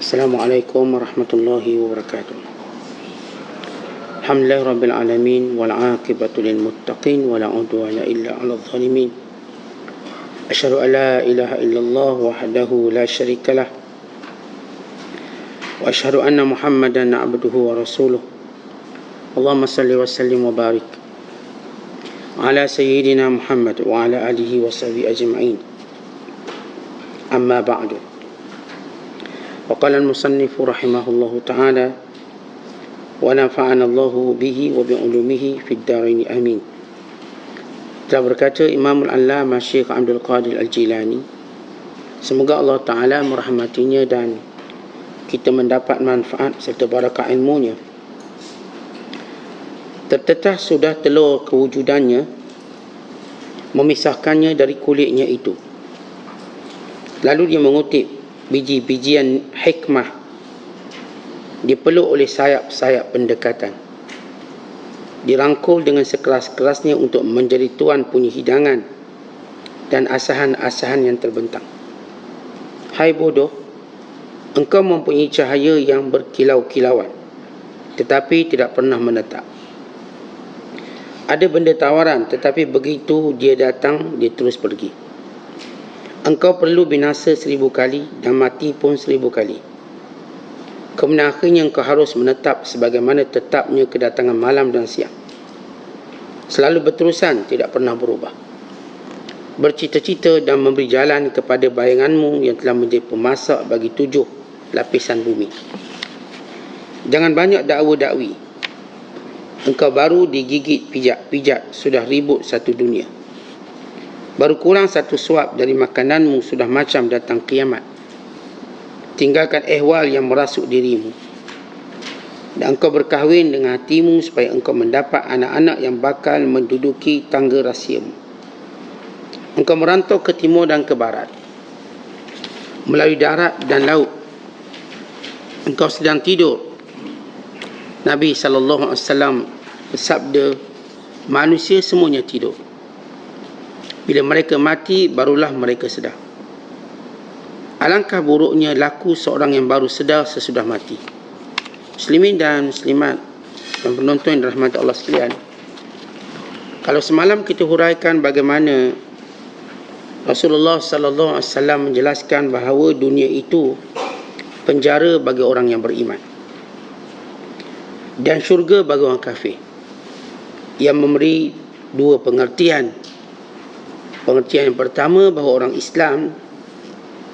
Assalamualaikum warahmatullahi wabarakatuh. Alhamdulillah rabbil alamin wal aqibatu lil muttaqin wala udwana illa 'alal zalimin. Asyhadu an la ilaha illallah wahdahu la syarikalah wa asyhadu anna Muhammadan 'abduhu wa rasuluh. Allahumma salli wa sallim wa barik ala sayyidina Muhammad wa ala alihi wa sahbihi ajma'in. Amma ba'du. وقال المصنف رحمه الله تعالى ونفعنا الله به وبعلومه في الدارين آمين. Telah berkata Imam Al-Allamah Syekh Abdul Qadir Al-Jilani, semoga Allah Ta'ala merahmatinya dan kita mendapat manfaat serta barakah ilmunya. Tertetah sudah telur kewujudannya, memisahkannya dari kulitnya itu. Lalu dia mengutip biji-bijian hikmah, dipeluk oleh sayap-sayap pendekatan, dirangkul dengan sekeras-kerasnya untuk menjadi tuan punya hidangan dan asahan-asahan yang terbentang. Hai bodoh, engkau mempunyai cahaya yang berkilau-kilauan tetapi tidak pernah menetap. Ada benda tawaran tetapi begitu dia datang, dia terus pergi. Engkau perlu binasa 1000 kali dan mati pun 1000 kali. Kemudian akhirnya engkau harus menetap sebagaimana tetapnya kedatangan malam dan siang. Selalu berterusan, tidak pernah berubah. Bercita-cita dan memberi jalan kepada bayanganmu yang telah menjadi pemasak bagi 7 lapisan bumi. Jangan banyak dakwa-dakwi. Engkau baru digigit pijak-pijak, sudah ribut satu dunia. Baru kurang satu suap dari makananmu sudah macam datang kiamat. Tinggalkan ehwal yang merasuk dirimu. Dan engkau berkahwin dengan hatimu supaya engkau mendapat anak-anak yang bakal menduduki tangga rahsiamu. Engkau merantau ke timur dan ke barat, melalui darat dan laut. Engkau sedang tidur. Nabi SAW bersabda, manusia semuanya tidur. Bila mereka mati, barulah mereka sedar. Alangkah buruknya laku seorang yang baru sedar sesudah mati. Muslimin dan muslimat dan penonton yang dirahmati Allah sekalian, kalau semalam kita huraikan bagaimana Rasulullah sallallahu alaihi wasallam menjelaskan bahawa dunia itu penjara bagi orang yang beriman dan syurga bagi orang kafir, yang memberi dua pengertian. Pengertian yang pertama, bahawa orang Islam,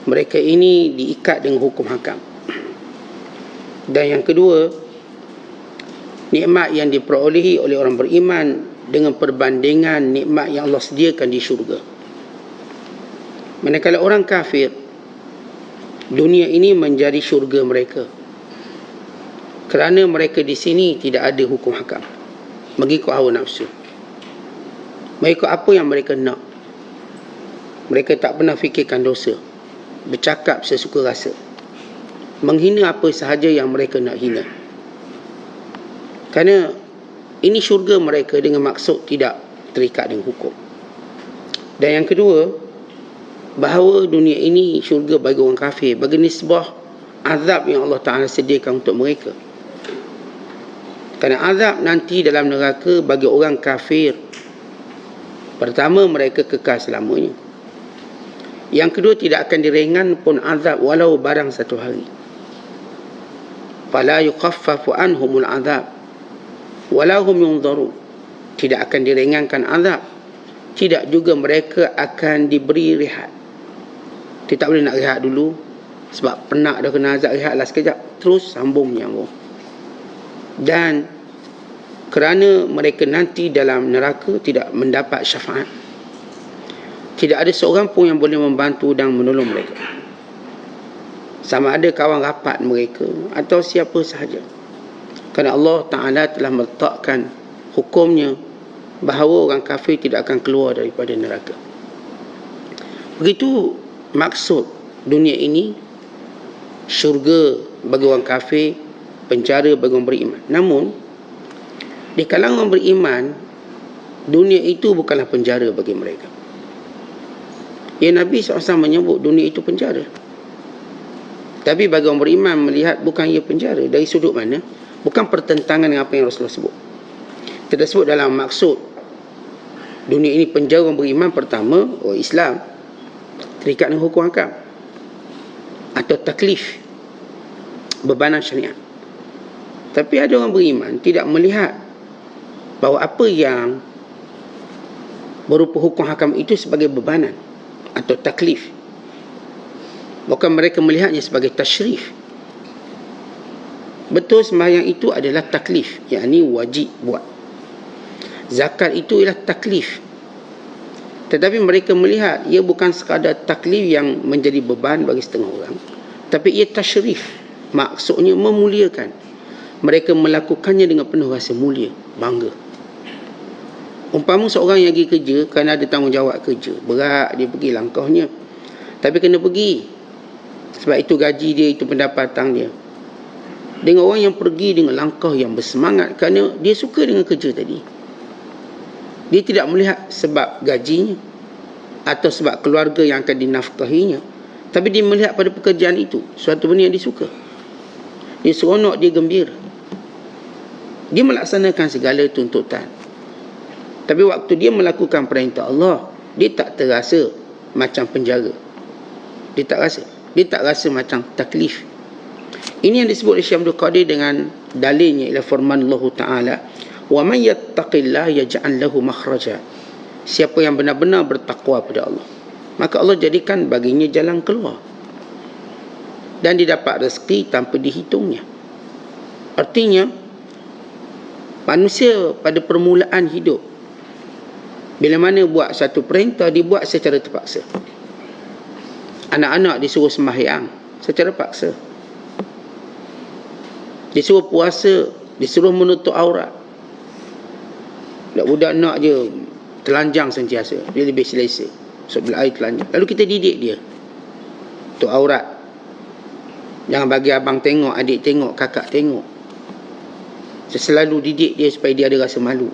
mereka ini diikat dengan hukum hakam. Dan yang kedua, nikmat yang diperolehi oleh orang beriman dengan perbandingan nikmat yang Allah sediakan di syurga. Manakala orang kafir, dunia ini menjadi syurga mereka, kerana mereka di sini tidak ada hukum hakam, mengikut hawa nafsu, mengikut apa yang mereka nak. Mereka tak pernah fikirkan dosa, bercakap sesuka rasa, menghina apa sahaja yang mereka nak hina. Kerana ini syurga mereka dengan maksud tidak terikat dengan hukum. Dan yang kedua, bahawa dunia ini syurga bagi orang kafir, bagi nisbah azab yang Allah Ta'ala sediakan untuk mereka. Kerana azab nanti dalam neraka bagi orang kafir, pertama, mereka kekal selamanya. Yang kedua, tidak akan diringan pun azab walau barang satu hari. Fala yukhaffafu anhumul azab wala hum yunzarun. Tidak akan diringankan azab, tidak juga mereka akan diberi rehat. Dia tak boleh nak rehat dulu sebab penat dah kena azab, rehatlah sekejap, terus sambung menyambung. Dan kerana mereka nanti dalam neraka tidak mendapat syafaat, tidak ada seorang pun yang boleh membantu dan menolong mereka, sama ada kawan rapat mereka atau siapa sahaja. Kerana Allah Ta'ala telah meletakkan hukumnya bahawa orang kafir tidak akan keluar daripada neraka. Begitu maksud dunia ini, syurga bagi orang kafir, penjara bagi orang beriman. Namun di kalangan orang beriman, dunia itu bukanlah penjara bagi mereka. Ya, Nabi SAW menyebut dunia itu penjara. Tapi bagi orang beriman melihat bukan ia penjara. Dari sudut mana? Bukan pertentangan dengan apa yang Rasulullah sebut. Tidak sebut dalam maksud dunia ini penjara orang beriman. Pertama, orang Islam terikat dengan hukum hakam atau taklif, bebanan syariat. Tapi ada orang beriman tidak melihat bahawa apa yang berupa hukum hakam itu sebagai bebanan atau taklif. Bukan mereka melihatnya sebagai tasyrif. Betul, sembahyang itu adalah taklif, yakni wajib buat. Zakat itu ialah taklif. Tetapi mereka melihat ia bukan sekadar taklif yang menjadi beban bagi setengah orang, tapi ia tasyrif, maksudnya memuliakan. Mereka melakukannya dengan penuh rasa mulia, bangga. Umpama seorang yang pergi kerja kerana ada tanggungjawab kerja, berat dia pergi langkahnya, tapi kena pergi sebab itu gaji dia, itu pendapatan dia. Dengan orang yang pergi dengan langkah yang bersemangat kerana dia suka dengan kerja tadi. Dia tidak melihat sebab gajinya atau sebab keluarga yang akan dinafkahinya, tapi dia melihat pada pekerjaan itu suatu benda yang dia suka. Dia seronok, dia gembira. Dia melaksanakan segala tuntutan. Tapi waktu dia melakukan perintah Allah, dia tak terasa macam penjara. Dia tak rasa. Dia tak rasa macam taklif. Ini yang disebut oleh Syekh Abdul Qadir dengan dalilnya ialah firman Allah Ta'ala, wa man yattaqillah yaj'al lahu makhraja. Siapa yang benar-benar bertakwa pada Allah, maka Allah jadikan baginya jalan keluar, dan dia dapat rezeki tanpa dihitungnya. Artinya manusia pada permulaan hidup, bila mana buat satu perintah, dibuat secara terpaksa. Anak-anak disuruh sembahyang secara paksa, disuruh puasa, disuruh menutup aurat. Budak nak je telanjang sentiasa, dia lebih selesa sebelah air telanjang. Lalu kita didik dia tutup aurat, jangan bagi abang tengok, adik tengok, kakak tengok. Saya selalu didik dia supaya dia ada rasa malu.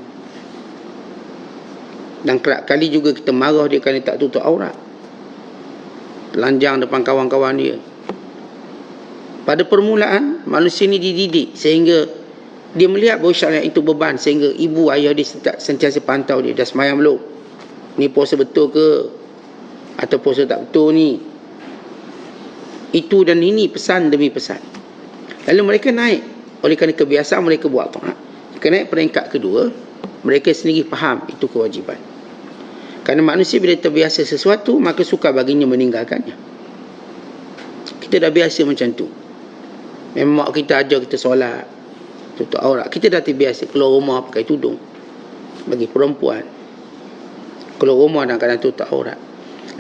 Dan kerap kali juga kita marah dia kerana tak tutup aurat, telanjang depan kawan-kawan dia. Pada permulaan manusia ni dididik sehingga dia melihat bahawa syariat itu beban, sehingga ibu ayah dia sentiasa pantau dia, dah sembahyang belum, ni puasa betul ke atau puasa tak betul ni. Itu dan ini pesan demi pesan. Lalu mereka naik, oleh kerana kebiasaan mereka buat taat. Mereka naik peringkat kedua, mereka sendiri faham itu kewajipan. Kerana manusia bila terbiasa sesuatu, maka suka baginya meninggalkannya. Kita dah biasa macam tu. Memang mak kita ajar kita solat, tutup aurat. Kita dah terbiasa keluar rumah pakai tudung. Bagi perempuan, keluar rumah dalam keadaan tutup aurat.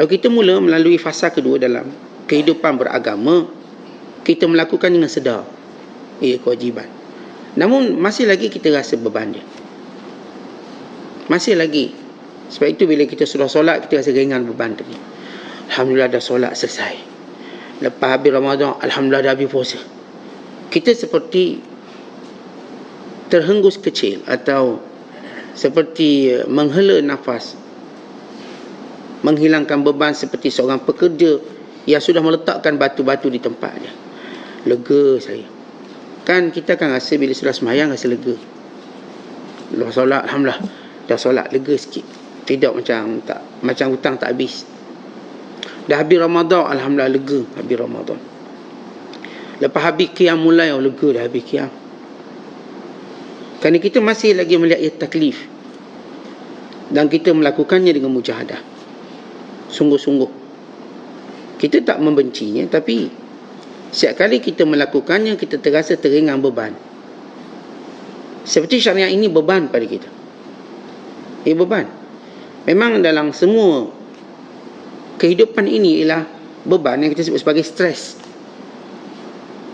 Lalu kita mula melalui fasa kedua dalam kehidupan beragama, kita melakukan dengan sedar. Ia kewajiban. Namun masih lagi kita rasa beban dia. Masih lagi. Sebab itu bila kita sudah solat, kita rasa ringan beban tadi. Alhamdulillah dah solat selesai. Lepas habis Ramadan, alhamdulillah dah habis puasa. Kita seperti terhenggus kecil atau seperti menghela nafas, menghilangkan beban seperti seorang pekerja yang sudah meletakkan batu-batu di tempatnya. Lega saya. Kan kita akan rasa bila sudah sembahyang rasa lega. Lepas solat, alhamdulillah dah solat, lega sikit. Tidak macam hutang tak habis. Dah habis Ramadan, alhamdulillah lega habis Ramadan. Lepas habis qiyam mulai, lega dah habis qiyam. Kerana kita masih lagi melihat ia taklif, dan kita melakukannya dengan mujahadah, sungguh-sungguh. Kita tak membencinya, tapi setiap kali kita melakukannya, kita terasa teringan beban. Seperti syariat ini beban pada kita. Ia beban. Memang dalam semua kehidupan ini ialah beban yang kita sebut sebagai stres.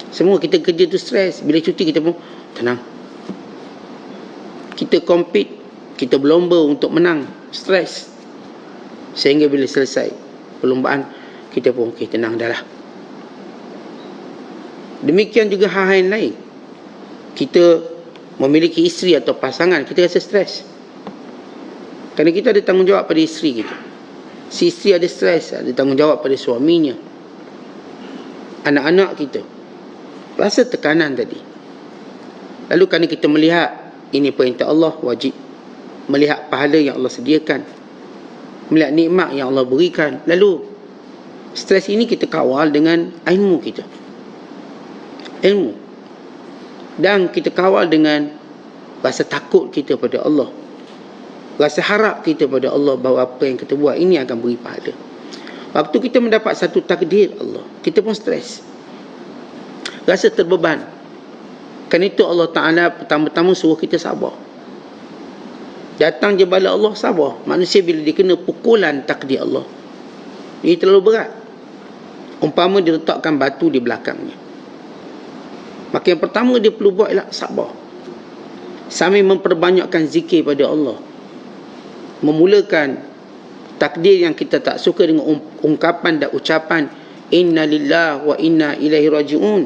Semua kita kerja tu stres. Bila cuti kita pun tenang. Kita compete, kita berlomba untuk menang, stres. Sehingga bila selesai perlombaan, kita pun okey, tenang dah lah. Demikian juga hal-hal lain. Kita memiliki isteri atau pasangan, kita rasa stres. Kerana kita ada tanggungjawab pada isteri kita. Si isteri ada stres, ada tanggungjawab pada suaminya. anak-anak kita. Rasa tekanan tadi. Lalu kerana kita melihat ini perintah Allah, wajib. Melihat pahala yang Allah sediakan. Melihat nikmat yang Allah berikan. Lalu stres ini kita kawal dengan ilmu kita. Ilmu. Dan kita kawal dengan rasa takut kita pada Allah. Rasa harap kita pada Allah bahawa apa yang kita buat ini akan beri pahala. Waktu kita mendapat satu takdir Allah, kita pun stres. Rasa terbeban. Kerana itu Allah Ta'ala pertama-tama suruh kita sabar. Datang je bala Allah, sabar. Manusia bila dia kena pukulan takdir Allah, dia terlalu berat. Umpama dia letakkan batu di belakangnya, maka yang pertama dia perlu buat ialah sabar. Sambil memperbanyakkan zikir pada Allah. Memulakan takdir yang kita tak suka dengan ungkapan dan ucapan inna lillahi wa inna ilaihi raji'un.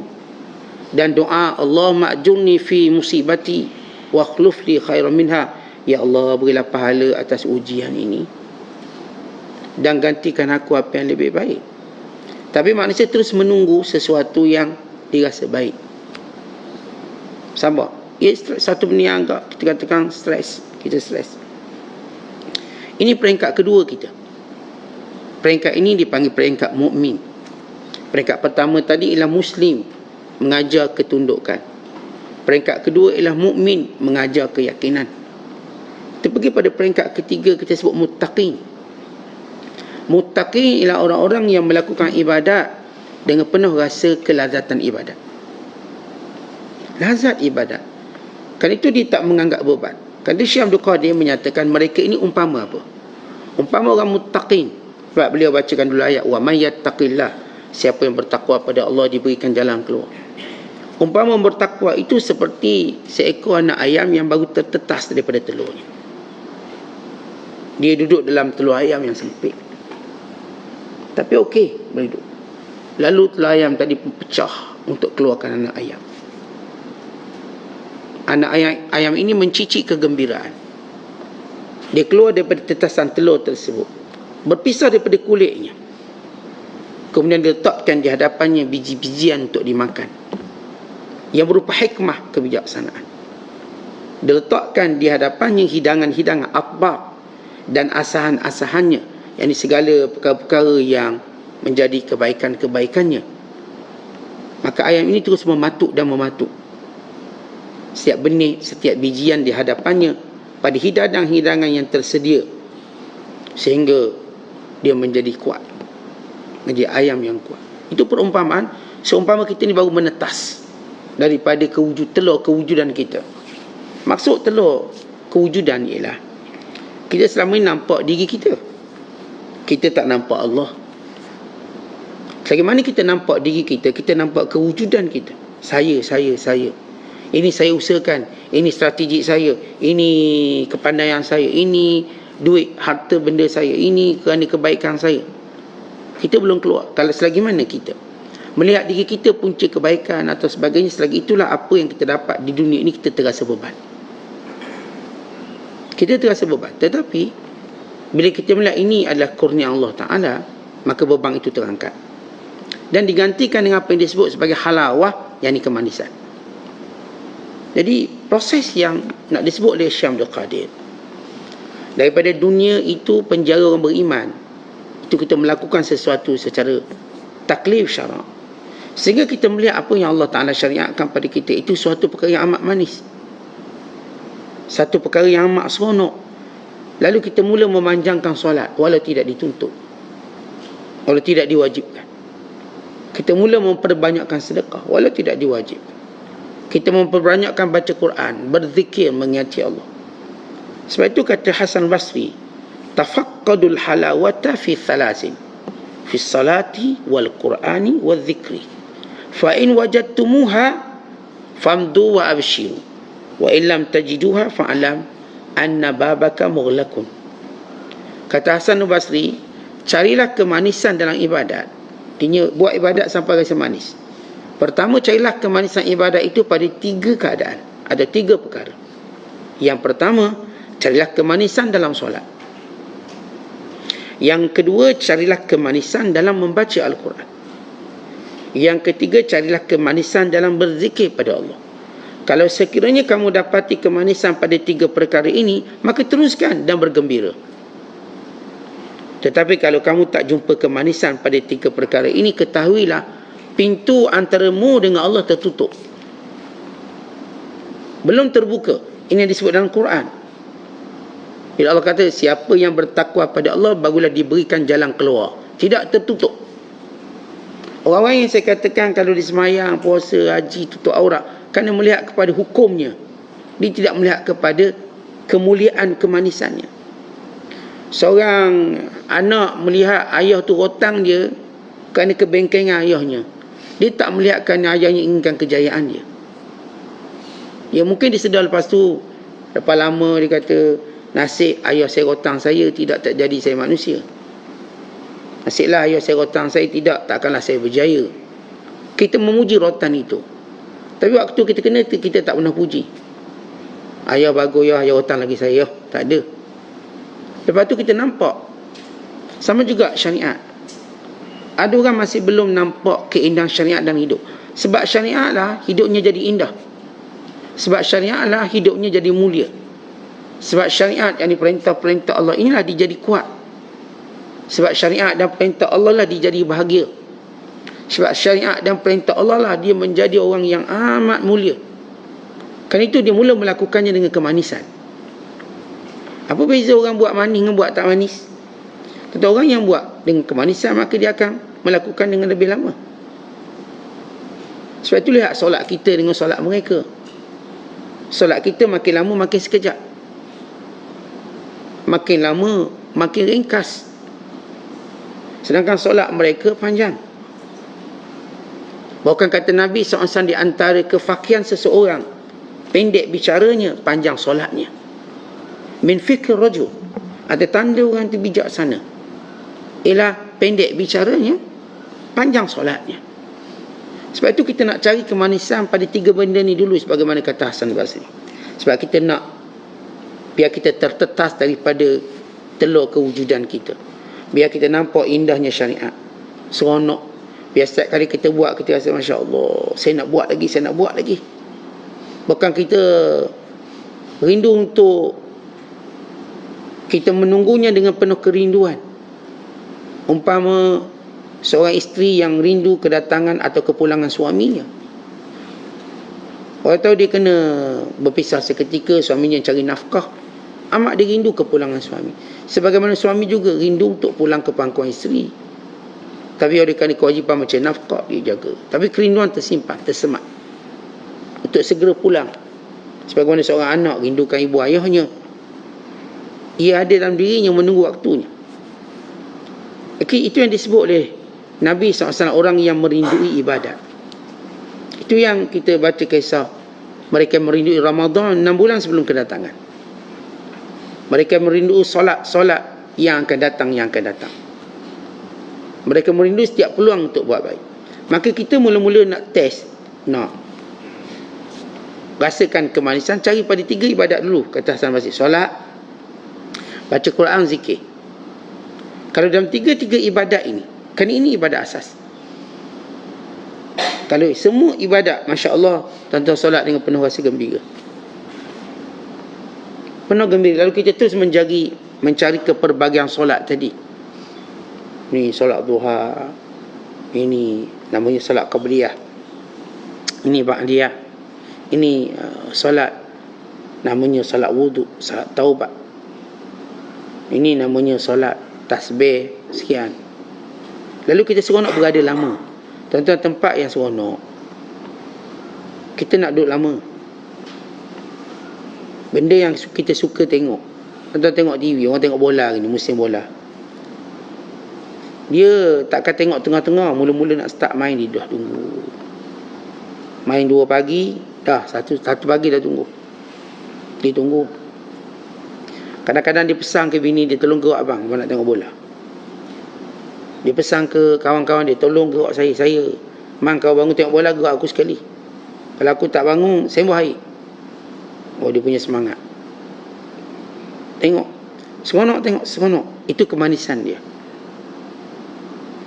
Dan doa Allahumma ajurni fi musibati wa akhluf li khairan minha. Ya Allah, berilah pahala atas ujian ini dan gantikan aku apa yang lebih baik. Tapi manusia terus menunggu sesuatu yang dirasa baik. Sabar. Satu benda yang agak kita katakan stres. Kita stres. Ini peringkat kedua kita. Peringkat ini dipanggil peringkat mukmin. Peringkat pertama tadi ialah Muslim, mengajar ketundukan. Peringkat kedua ialah mukmin, mengajar keyakinan. Kita pergi pada peringkat ketiga, kita sebut muttaqin. Muttaqin ialah orang-orang yang melakukan ibadat dengan penuh rasa kelazatan ibadat. Lazat ibadat. Kerana itu dia tak menganggap beban. Kerana Syekh Abdul Qadir menyatakan mereka ini umpama apa? Umpama orang muttaqin. Sebab beliau bacakan dulu ayat wa may yattaqillah, siapa yang bertakwa pada Allah diberikan jalan keluar. Umpama bertakwa itu seperti seekor anak ayam yang baru tertetas daripada telurnya. Dia duduk dalam telur ayam yang sempit, tapi okey boleh duduk. Lalu telur ayam tadi pun pecah untuk keluarkan anak ayam. Anak ayam ini mencicik kegembiraan. Dia keluar daripada tetasan telur tersebut, berpisah daripada kulitnya. Kemudian diletakkan di hadapannya biji-bijian untuk dimakan, yang berupa hikmah, kebijaksanaan. Diletakkan di hadapannya hidangan-hidangan atbaq dan asahan-asahannya, yakni segala perkara-perkara yang menjadi kebaikan-kebaikannya. Maka ayam ini terus mematuk dan mematuk. Setiap benih, setiap bijian di hadapannya pada hidangan-hidangan yang tersedia, sehingga dia menjadi kuat, menjadi ayam yang kuat. Itu perumpamaan. Seumpama kita ni baru menetas daripada kewujudan kita. Maksud telur kewujudan ialah kita selama ini nampak diri kita, kita tak nampak Allah. Selagi mana kita nampak diri kita, kita nampak kewujudan kita. Saya. Ini saya usahakan, ini strategi saya, ini kepandaian saya, ini duit, harta benda saya, ini kerana kebaikan saya. Kita belum keluar. Kalau selagi mana kita melihat diri kita punca kebaikan atau sebagainya, selagi itulah apa yang kita dapat di dunia ini, kita terasa beban. Kita terasa beban. Tetapi bila kita melihat ini adalah kurnia Allah Ta'ala, maka beban itu terangkat dan digantikan dengan apa yang disebut sebagai halawah, yakni kemanisan. Jadi proses yang nak disebut oleh Syekh Abdul Qadir, daripada dunia itu penjara orang beriman, itu kita melakukan sesuatu secara taklif syarak, sehingga kita melihat apa yang Allah Ta'ala syariatkan pada kita itu suatu perkara yang amat manis, satu perkara yang amat seronok. Lalu kita mula memanjangkan solat walau tidak dituntut, walau tidak diwajibkan. Kita mula memperbanyakkan sedekah walau tidak diwajibkan. Kita memperbanyakkan baca Quran, berzikir, mengingati Allah. Sebab itu kata Hasan Basri, tafaqqadul halawata fi thalathin, fi salati wal qur'ani wal zikri, fa in wajadtumuha famdu wa abshiru, wa in lam tajiduha fa'lam anna babaka mughlaqun. Kata Hasan Basri, carilah kemanisan dalam ibadat. Artinya buat ibadat sampai rasa manis. Pertama, carilah kemanisan ibadat itu pada 3 keadaan. Ada 3 perkara. Yang pertama, carilah kemanisan dalam solat. Yang kedua, carilah kemanisan dalam membaca Al-Quran. Yang ketiga, carilah kemanisan dalam berzikir pada Allah. Kalau sekiranya kamu dapati kemanisan pada 3 perkara ini, maka teruskan dan bergembira. Tetapi kalau kamu tak jumpa kemanisan pada 3 perkara ini, ketahuilah pintu antaramu dengan Allah tertutup. Belum terbuka. Ini yang disebut dalam Quran. Bila Allah kata, siapa yang bertakwa pada Allah, barulah diberikan jalan keluar. Tidak tertutup. Orang-orang yang saya katakan kalau di semayang, puasa, haji, tutup aurat, kerana melihat kepada hukumnya. Dia tidak melihat kepada kemuliaan kemanisannya. Seorang anak melihat ayah tu rotang dia kerana kebengkengan ayahnya. Dia tak melihat kerana ayahnya inginkan kejayaan dia. Ya mungkin dia sedar lepas tu, lepas lama dia kata, nasib ayah saya rotang saya, tidak terjadi saya manusia. Nasiblah ayah saya rotang saya, tidak, takkanlah saya berjaya. Kita memuji rotan itu. Tapi waktu kita kena, kita tak pernah puji. Ayah bagus ya, ayah rotang lagi saya. Tak ada. Lepas tu kita nampak. Sama juga syariat. Ada orang masih belum nampak keindahan syariat dalam hidup. Sebab syariat lah hidupnya jadi indah. Sebab syariat lah hidupnya jadi mulia. Sebab syariat yang perintah-perintah Allah inilah dia jadi kuat. Sebab syariat dan perintah Allah lah dia jadi bahagia. Sebab syariat dan perintah Allah lah dia menjadi orang yang amat mulia. Kerana itu dia mula melakukannya dengan kemanisan. Apa beza orang buat manis dengan buat tak manis? Tentu orang yang buat dengan kemanisan, maka dia akan melakukan dengan lebih lama. Sebab itu lihat solat kita dengan solat mereka. Solat kita makin lama makin sekejap. Makin lama makin ringkas. Sedangkan solat mereka panjang. Bahkan kata Nabi SAW, di antara kefakihan seseorang, pendek bicaranya, panjang solatnya. Min fikir rajul, ada tanda orang itu bijaksana, ialah pendek bicaranya, panjang solatnya. Sebab itu kita nak cari kemanisan pada 3 benda ni dulu, sebagaimana kata Hasan Basri. Sebab kita nak biar kita tertetas daripada telur kewujudan kita. Biar kita nampak indahnya syariat, seronok. Biar setiap kali kita buat, kita rasa Masya Allah, saya nak buat lagi, saya nak buat lagi. Bahkan kita rindu untuk, kita menunggunya dengan penuh kerinduan. Umpama seorang isteri yang rindu kedatangan atau kepulangan suaminya. Orang tahu dia kena berpisah seketika, suaminya cari nafkah, amat dia rindu kepulangan suami. Sebagaimana suami juga rindu untuk pulang ke pangkuan isteri. Tapi oleh kerana kewajipan macam nafkah, dia jaga. Tapi kerinduan tersimpan, tersemat untuk segera pulang. Sebagaimana seorang anak rindukan ibu ayahnya, ia ada dalam dirinya menunggu waktunya. Itu yang disebut oleh Nabi SAW, orang yang merindui ibadat. Itu yang kita baca kisah mereka merindui Ramadan 6 bulan sebelum kedatangan. Mereka merindui solat yang akan datang. Mereka merindui setiap peluang untuk buat baik. Maka kita mula-mula nak test, nak rasakan kemanisan, cari pada 3 ibadat dulu, kata Hasan Basri. Solat, baca Quran, zikir. Kalau dalam 3 ibadat ini, kan ini ibadat asas. Kalau semua ibadat, Masya Allah, tuan-tuan solat dengan penuh rasa gembira, penuh gembira. Lalu kita terus mencari keperbagian solat tadi. Ni solat duha, ini namanya solat qabliyah, ini ba'diyah, ini solat namanya solat wudu, solat taubat, ini namanya solat tasbih sekian. Lalu kita seronok berada lama. Tuan-tuan, tempat yang seronok, kita nak duduk lama. Benda yang kita suka tengok, tuan-tuan tengok TV, orang tengok bola ni, musim bola, dia takkan tengok tengah-tengah, mula-mula nak start main, dia dah tunggu. Main 2 pagi, dah satu pagi dah tunggu. Dia tunggu. Kadang-kadang dia pesan ke bini dia, tolong gerak abang nak tengok bola. Dia pesan ke kawan-kawan dia, tolong gerak saya. Mang, kau bangun tengok bola, gerak aku sekali. Kalau aku tak bangun, sembuh air. Oh, dia punya semangat. Tengok Itu kemanisan dia.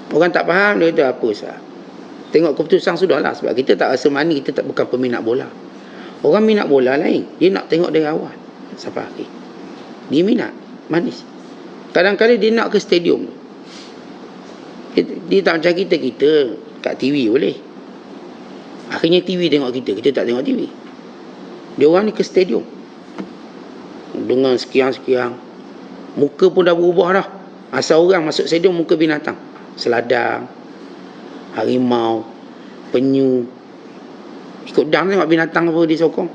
Orang tak faham, dia kata apa sah. Tengok keputusan sudahlah. Sebab kita tak rasa mani, kita tak bukan peminat bola. Orang minat bola lain. Dia nak tengok dari awal sampai akhir. Dia minat manis. Kadang-kadang dia nak ke stadium. Dia tak macam kita kat TV boleh. Akhirnya TV tengok kita tak tengok TV. Dia orang ni ke stadium dengan sekian-sekian. Muka pun dah berubah dah. Asal orang masuk stadium muka binatang. Seladang, harimau, penyu. Ikut dam tengok binatang apa dia sokong.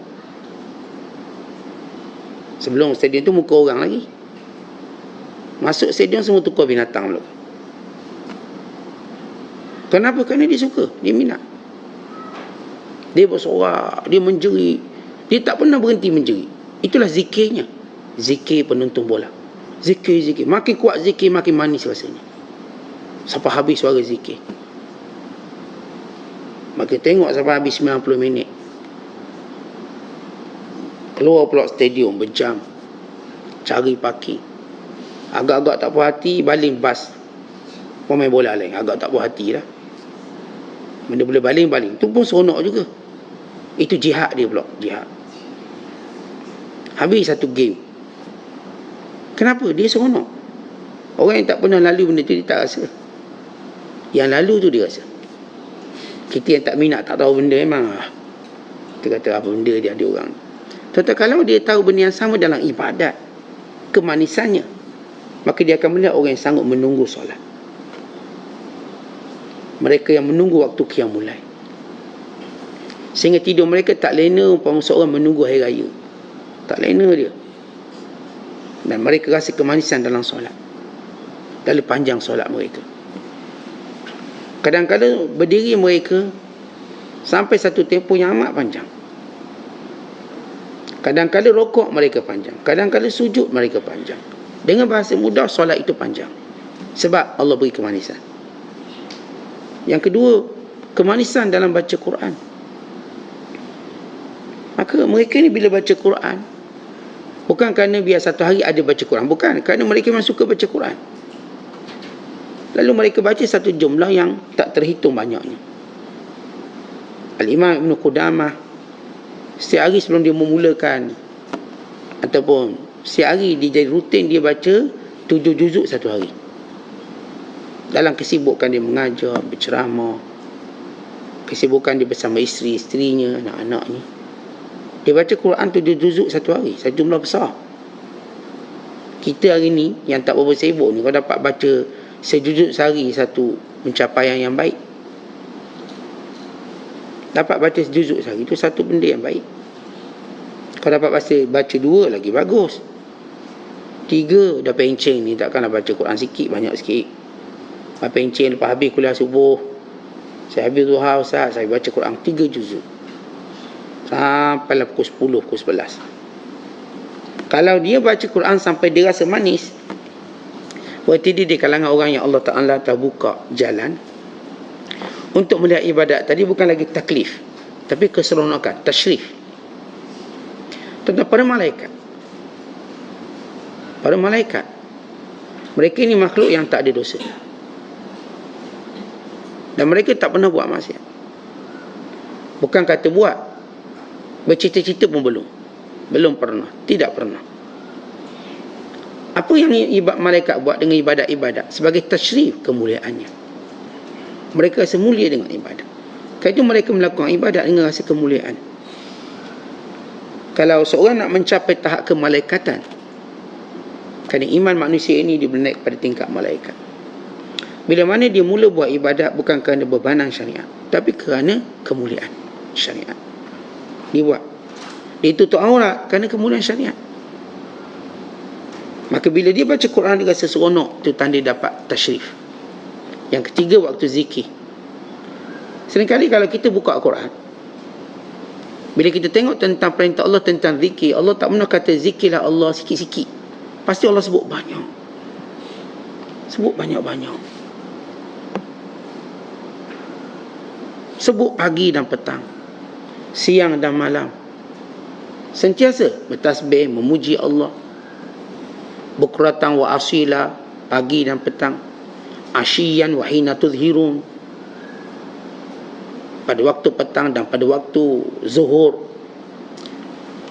Sebelum stadium tu muka orang lagi. Masuk stadium semua tukar binatang pula. Kenapa? Kerana dia suka, dia minat. Dia bersorak, dia menjerit. Dia tak pernah berhenti menjerit. Itulah zikirnya. Zikir penonton bola. Zikir. Makin kuat zikir, makin manis rasanya. Sampai habis suara zikir. Makin tengok sampai habis 90 minit. Keluar pula stadium berjam. Cari parking. Agak-agak tak puas hati, baling bas pemain bola lain. Agak tak puas hati lah. Benda boleh baling. Tu pun seronok juga. Itu jihad dia pula. Jihad. Habis satu game. Kenapa? Dia seronok. Orang yang tak pernah lalu benda tu, dia tak rasa. Yang lalu tu dia rasa. Kita yang tak minat, tak tahu benda memang kita kata apa benda dia ada orang. Tetapi kalau dia tahu benda yang sama dalam ibadat, kemanisannya, maka dia akan melihat orang yang sanggup menunggu solat. Mereka yang menunggu waktu qiyamul lail. Sehingga tidur mereka tak lena umpama seorang menunggu hari raya. Tak lena dia. Dan mereka rasa kemanisan dalam solat. Dalam panjang solat mereka. Kadang-kadang berdiri mereka sampai satu tempoh yang amat panjang. Kadang-kadang rokok mereka panjang. Kadang-kadang sujud mereka panjang. Dengan bahasa mudah, solat itu panjang. Sebab Allah beri kemanisan. Yang kedua, kemanisan dalam baca Quran. Maka mereka ni bila baca Quran, bukan kerana biar satu hari ada baca Quran. Bukan, kerana mereka memang suka baca Quran. Lalu mereka baca satu jumlah yang tak terhitung banyaknya. Al-Imam Ibn Qudamah, setiap hari sebelum dia memulakan, ataupun setiap hari dia jadi rutin, dia baca 7 juzuk satu hari. Dalam kesibukan dia mengajar, berceramah, kesibukan dia bersama isteri-isterinya, anak-anaknya, dia baca Quran 7 juzuk satu hari. Satu jumlah besar. Kita hari ni yang tak berapa sibuk ni, kau dapat baca sejuzuk sehari, satu pencapaian yang baik. Dapat baca sejuzuk sehari, itu satu benda yang baik. Kau dapat baca 2 lagi bagus. 3 dah pencen ni, takkanlah baca Quran sikit, banyak sikit. Pencen lepas habis kuliah subuh, saya habis duha, Ustaz, saya baca Quran 3 juzuk sampailah pukul 10, pukul 11. Kalau dia baca Quran sampai dia rasa manis, berarti dia di kalangan orang yang Allah Ta'ala terbuka jalan untuk melihat ibadat tadi bukan lagi taklif, tapi keseronokan, tashrif. Tentang para malaikat, mereka ini makhluk yang tak ada dosa, dan mereka tak pernah buat maksiat. Bukan kata buat, bercita-cita pun belum pernah, tidak pernah. Apa yang malaikat buat dengan ibadat-ibadat? Sebagai tashrif, kemuliaannya. Mereka rasa mulia dengan ibadat. Kerana itu mereka melakukan ibadat dengan rasa kemuliaan. Kalau seorang nak mencapai tahap kemalaikatan, kerana iman manusia ini dia boleh naik pada tingkat malaikat. Bila mana dia mula buat ibadat bukan kerana bebanan syariat, tapi kerana kemuliaan syariat. Dia buat. Dia tutup aurat kerana kemuliaan syariat. Maka bila dia baca Quran dia rasa seronok, itu tanda dia dapat tashrif. Yang ketiga, waktu zikir. Seringkali kalau kita buka Quran, bila kita tengok tentang perintah Allah tentang zikir, Allah tak pernah kata zikirlah Allah sikit-sikit. Pasti Allah sebut banyak. Sebut banyak-banyak. Sebut pagi dan petang, siang dan malam. Sentiasa bertasbih, memuji Allah. Bukratan wa asila, pagi dan petang. Asyian wa hina tudhirun. pada waktu petang dan pada waktu zuhur.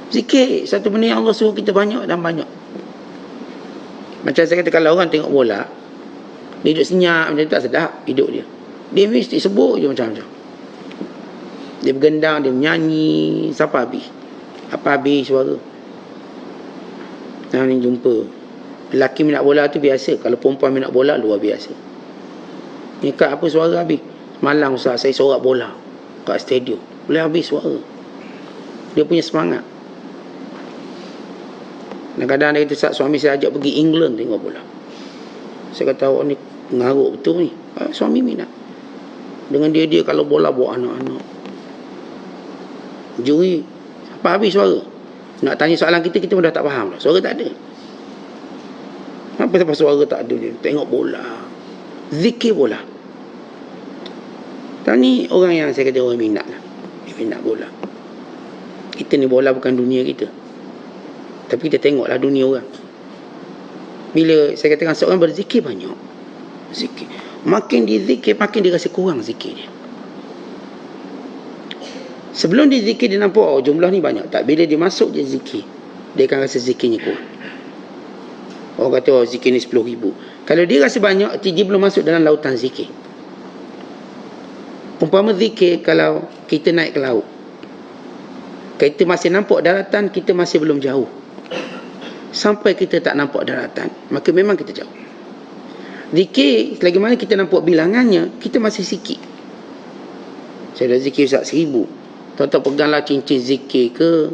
Zikir satu benda yang Allah suruh kita banyak dan banyak. Macam saya kata, kalau orang tengok bola, dia duduk senyap macam tu, tak sedap hidup dia. Dia mesti sebut je macam-macam. Dia bergendang, dia menyanyi, siapa habis? Apa habis suara? Nah, ni jumpa lelaki minat bola tu biasa, kalau perempuan minat bola luar biasa. Ni kat apa suara habis? Malang Ustaz, saya sorak bola kat stadium, boleh habis suara. Dia punya semangat. Kadang-kadang dia kata, Ustaz, suami saya ajak pergi England tengok bola. Saya kata, awak ni ngaruk betul ni. Suami minat. Dengan dia kalau bola bawa anak-anak. Juri apa habis suara. Nak tanya soalan kita pun dah tak faham dah. Suara tak ada. Apa sebab suara tak ada dia? Tengok bola, zikir bola. Tak, ni orang yang saya kata orang minat lah. Dia minat bola. Kita ni bola bukan dunia kita, tapi kita tengoklah dunia orang. Bila saya katakan seorang berzikir banyak, zikir, makin dizikir makin dia rasa kurang zikir dia. Sebelum dia zikir dia nampak, oh, jumlah ni banyak. Tak, bila dia masuk je zikir, dia akan rasa zikirnya kurang. Orang kata, oh, zikir ni 10,000. Kalau dia rasa banyak, dia belum masuk dalam lautan zikir. Umpama zikir, kalau kita naik ke laut, kita masih nampak daratan, kita masih belum jauh. Sampai kita tak nampak daratan, maka memang kita jauh. Zikir, selagi mana kita nampak bilangannya, kita masih sikit. Saya dah zikir Ustaz 1,000. Tuan-tuan peganglah cincin zikir ke,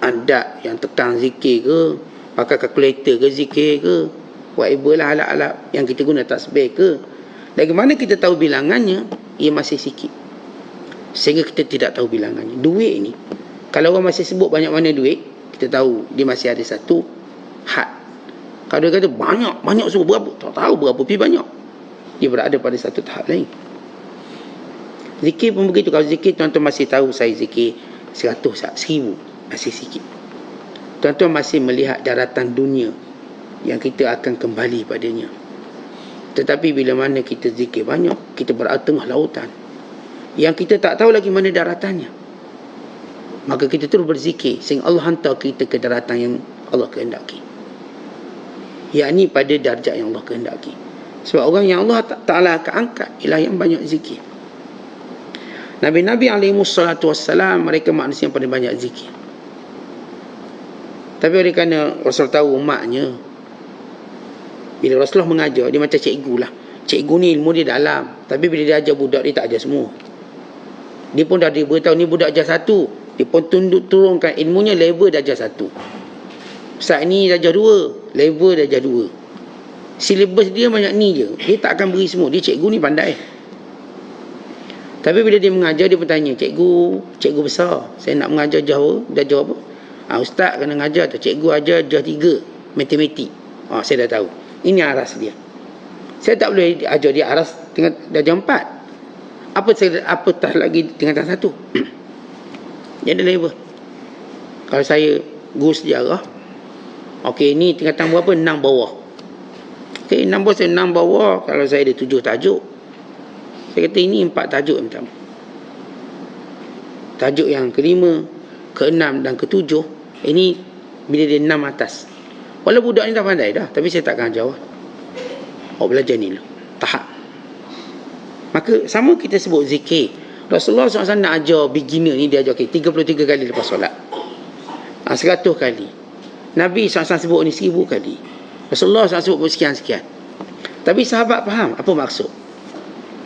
adat yang tekan zikir ke, pakai kalkulator ke zikir ke, whatever lah alat-alat yang kita guna tasbih ke. Bagaimana kita tahu bilangannya, ia masih sikit, sehingga kita tidak tahu bilangannya. Duit ni, kalau orang masih sebut banyak mana duit, kita tahu dia masih ada satu had. Kalau dia kata banyak suruh berapa, tak tahu berapa pi banyak, dia berada pada satu tahap lain. Zikir pun begitu. Kalau zikir, tuan-tuan masih tahu saya zikir 100, 1,000, masih sikit. Tuan-tuan masih melihat daratan dunia yang kita akan kembali padanya. Tetapi bila mana kita zikir banyak, kita berada tengah lautan yang kita tak tahu lagi mana daratannya, maka kita terus berzikir sehingga Allah hantar kita ke daratan yang Allah kehendaki, yakni pada darjat yang Allah kehendaki. Sebab orang yang Allah Ta'ala akan angkat ialah yang banyak zikir. Nabi-Nabi alaihissalam, mereka manusia yang paling banyak zikir. Tapi oleh kerana Rasul tahu umatnya, bila Rasulullah mengajar, dia macam cikgu lah. Cikgu ni ilmu dia dalam, tapi bila dia ajar budak, dia tak ajar semua. Dia pun dah beritahu ni budak ajar 1, dia pun turunkan ilmunya, level dah ajar 1. Ustaz ni dah ajar 2, level dah ajar 2. Silibus dia banyak ni je, dia tak akan beri semua. Dia cikgu ni pandai. Tapi bila dia mengajar, dia bertanya, cikgu besar, saya nak mengajar Jawa, dah jawab apa? Ustaz kena mengajar tu, cikgu ajar Jah 3 matematik. Saya dah tahu, ini aras dia. Saya tak boleh ajar dia aras dengan dah jam 4. Apatah lagi dengan tahap 1. Dia ada level. Kalau saya guru sejarah, okey, ni tingkatan berapa? 6 bawah. Okey, 6 bawah, saya 6 bawah. Kalau saya ada 7 tajuk, saya kata ini 4 tajuk yang pertama. Tajuk yang ke-5, ke-6 dan ke-7, ini bila dia 6 atas. Walaupun budak ni dah pandai dah, tapi saya takkan ajar. Belajar ni lah, tahap. Maka sama kita sebut zikir. Rasulullah SAW nak ajar beginner ni, dia ajar 33 kali lepas solat, 100 kali. Nabi SAW sebut ni 1000 kali. Rasulullah SAW sebut sekian-sekian. Tapi sahabat faham apa maksud.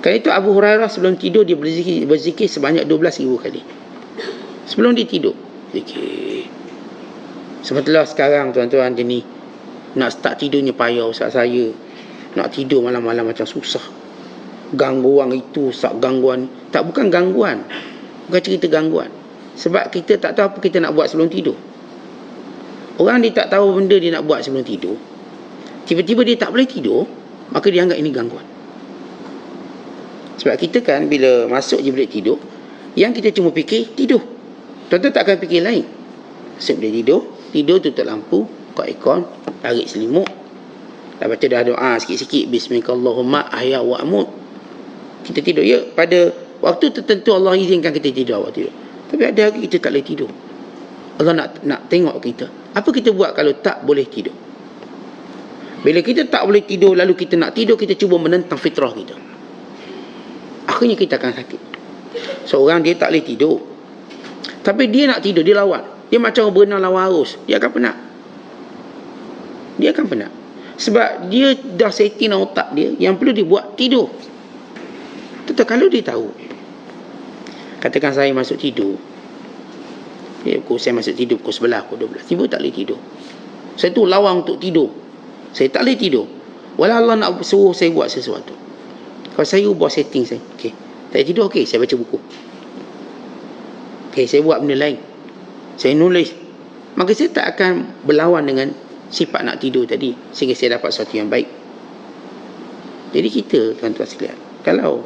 Kerana itu Abu Hurairah sebelum tidur dia berzikir sebanyak 12,000 kali. Sebelum dia tidur zikir. Sementara sekarang tuan-tuan jenis nak start tidurnya payah. Ustaz saya nak tidur malam-malam macam susah. Gangguan itu, gangguan. Tak, bukan gangguan. Bukan cerita gangguan. Sebab kita tak tahu apa kita nak buat sebelum tidur. Orang dia tak tahu benda dia nak buat sebelum tidur, tiba-tiba dia tak boleh tidur, maka dia anggap ini gangguan. Sebab kita kan bila masuk je bilik tidur, yang kita cuma fikir tidur. Tuan-tuan tak akan fikir lain. Masuk bilik tidur tutup lampu, buka aircon, tarik selimut, dah baca dah doa sikit-sikit, bismillahirrahmanirrahim, ahya wa amut, kita tidur. Ya, pada Waktu tertentu Allah izinkan kita tidur, awak tidur. Tapi ada hari kita tak boleh tidur. Allah nak tengok kita. Apa kita buat kalau tak boleh tidur? Bila kita tak boleh tidur, lalu kita nak tidur, kita cuba menentang fitrah kita. Akhirnya kita akan sakit. Seorang dia tak boleh tidur, tapi dia nak tidur, dia lawan. Dia macam berenang lawan arus. Dia akan penat. Dia akan penat. Sebab dia dah setting dalam otak dia, yang perlu dia buat tidur. Tetapi kalau dia tahu, katakan saya masuk tidur, saya masuk tidur pukul 11, pukul 12, tiba tak boleh tidur. Saya tu lawan untuk tidur. Saya tak boleh tidur. Walau Allah nak suruh saya buat sesuatu. Kalau saya buat setting saya, okey, tak tidur, okey, saya baca buku. Okey, saya buat benda lain. Saya nulis. Maka saya tak akan berlawan dengan sifat nak tidur tadi, sehingga saya dapat sesuatu yang baik. Jadi kita, tuan-tuan sekalian, kalau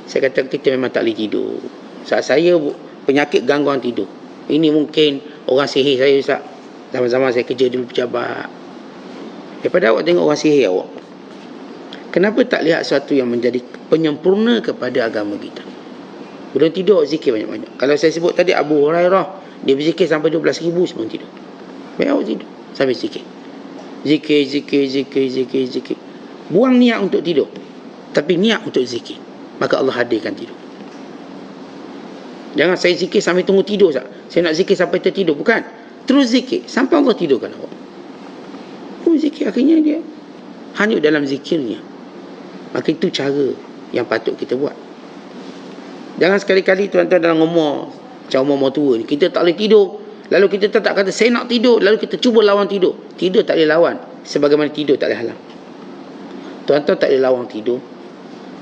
saya kata kita memang tak boleh tidur, saat saya penyakit gangguan tidur, ini mungkin orang sihir saya, Ustaz. Zaman-zaman saya kerja dulu pejabat. Daripada awak tengok orang sihir awak, kenapa tak lihat sesuatu yang menjadi penyempurna kepada agama kita? Belum tidur, zikir banyak-banyak. Kalau saya sebut tadi Abu Hurairah, dia berzikir sampai 12,000 sebelum tidur. Baik awak tidur sampai zikir. Zikir. Buang niat untuk tidur, tapi niat untuk zikir, maka Allah hadirkan tidur. Jangan saya zikir sampai tunggu tidur, saya nak zikir sampai tertidur. Bukan. Terus zikir sampai Allah tidurkan awak. Zikir, akhirnya dia hanyut dalam zikirnya. Maka itu cara yang patut kita buat. Jangan sekali-kali tuan-tuan dalam umur, macam umur tua ni, kita tak boleh tidur, lalu kita tak kata saya nak tidur, lalu kita cuba lawan tidur. Tidur tak boleh lawan, sebagaimana tidur tak boleh halang. Tuan-tuan tak boleh lawan tidur,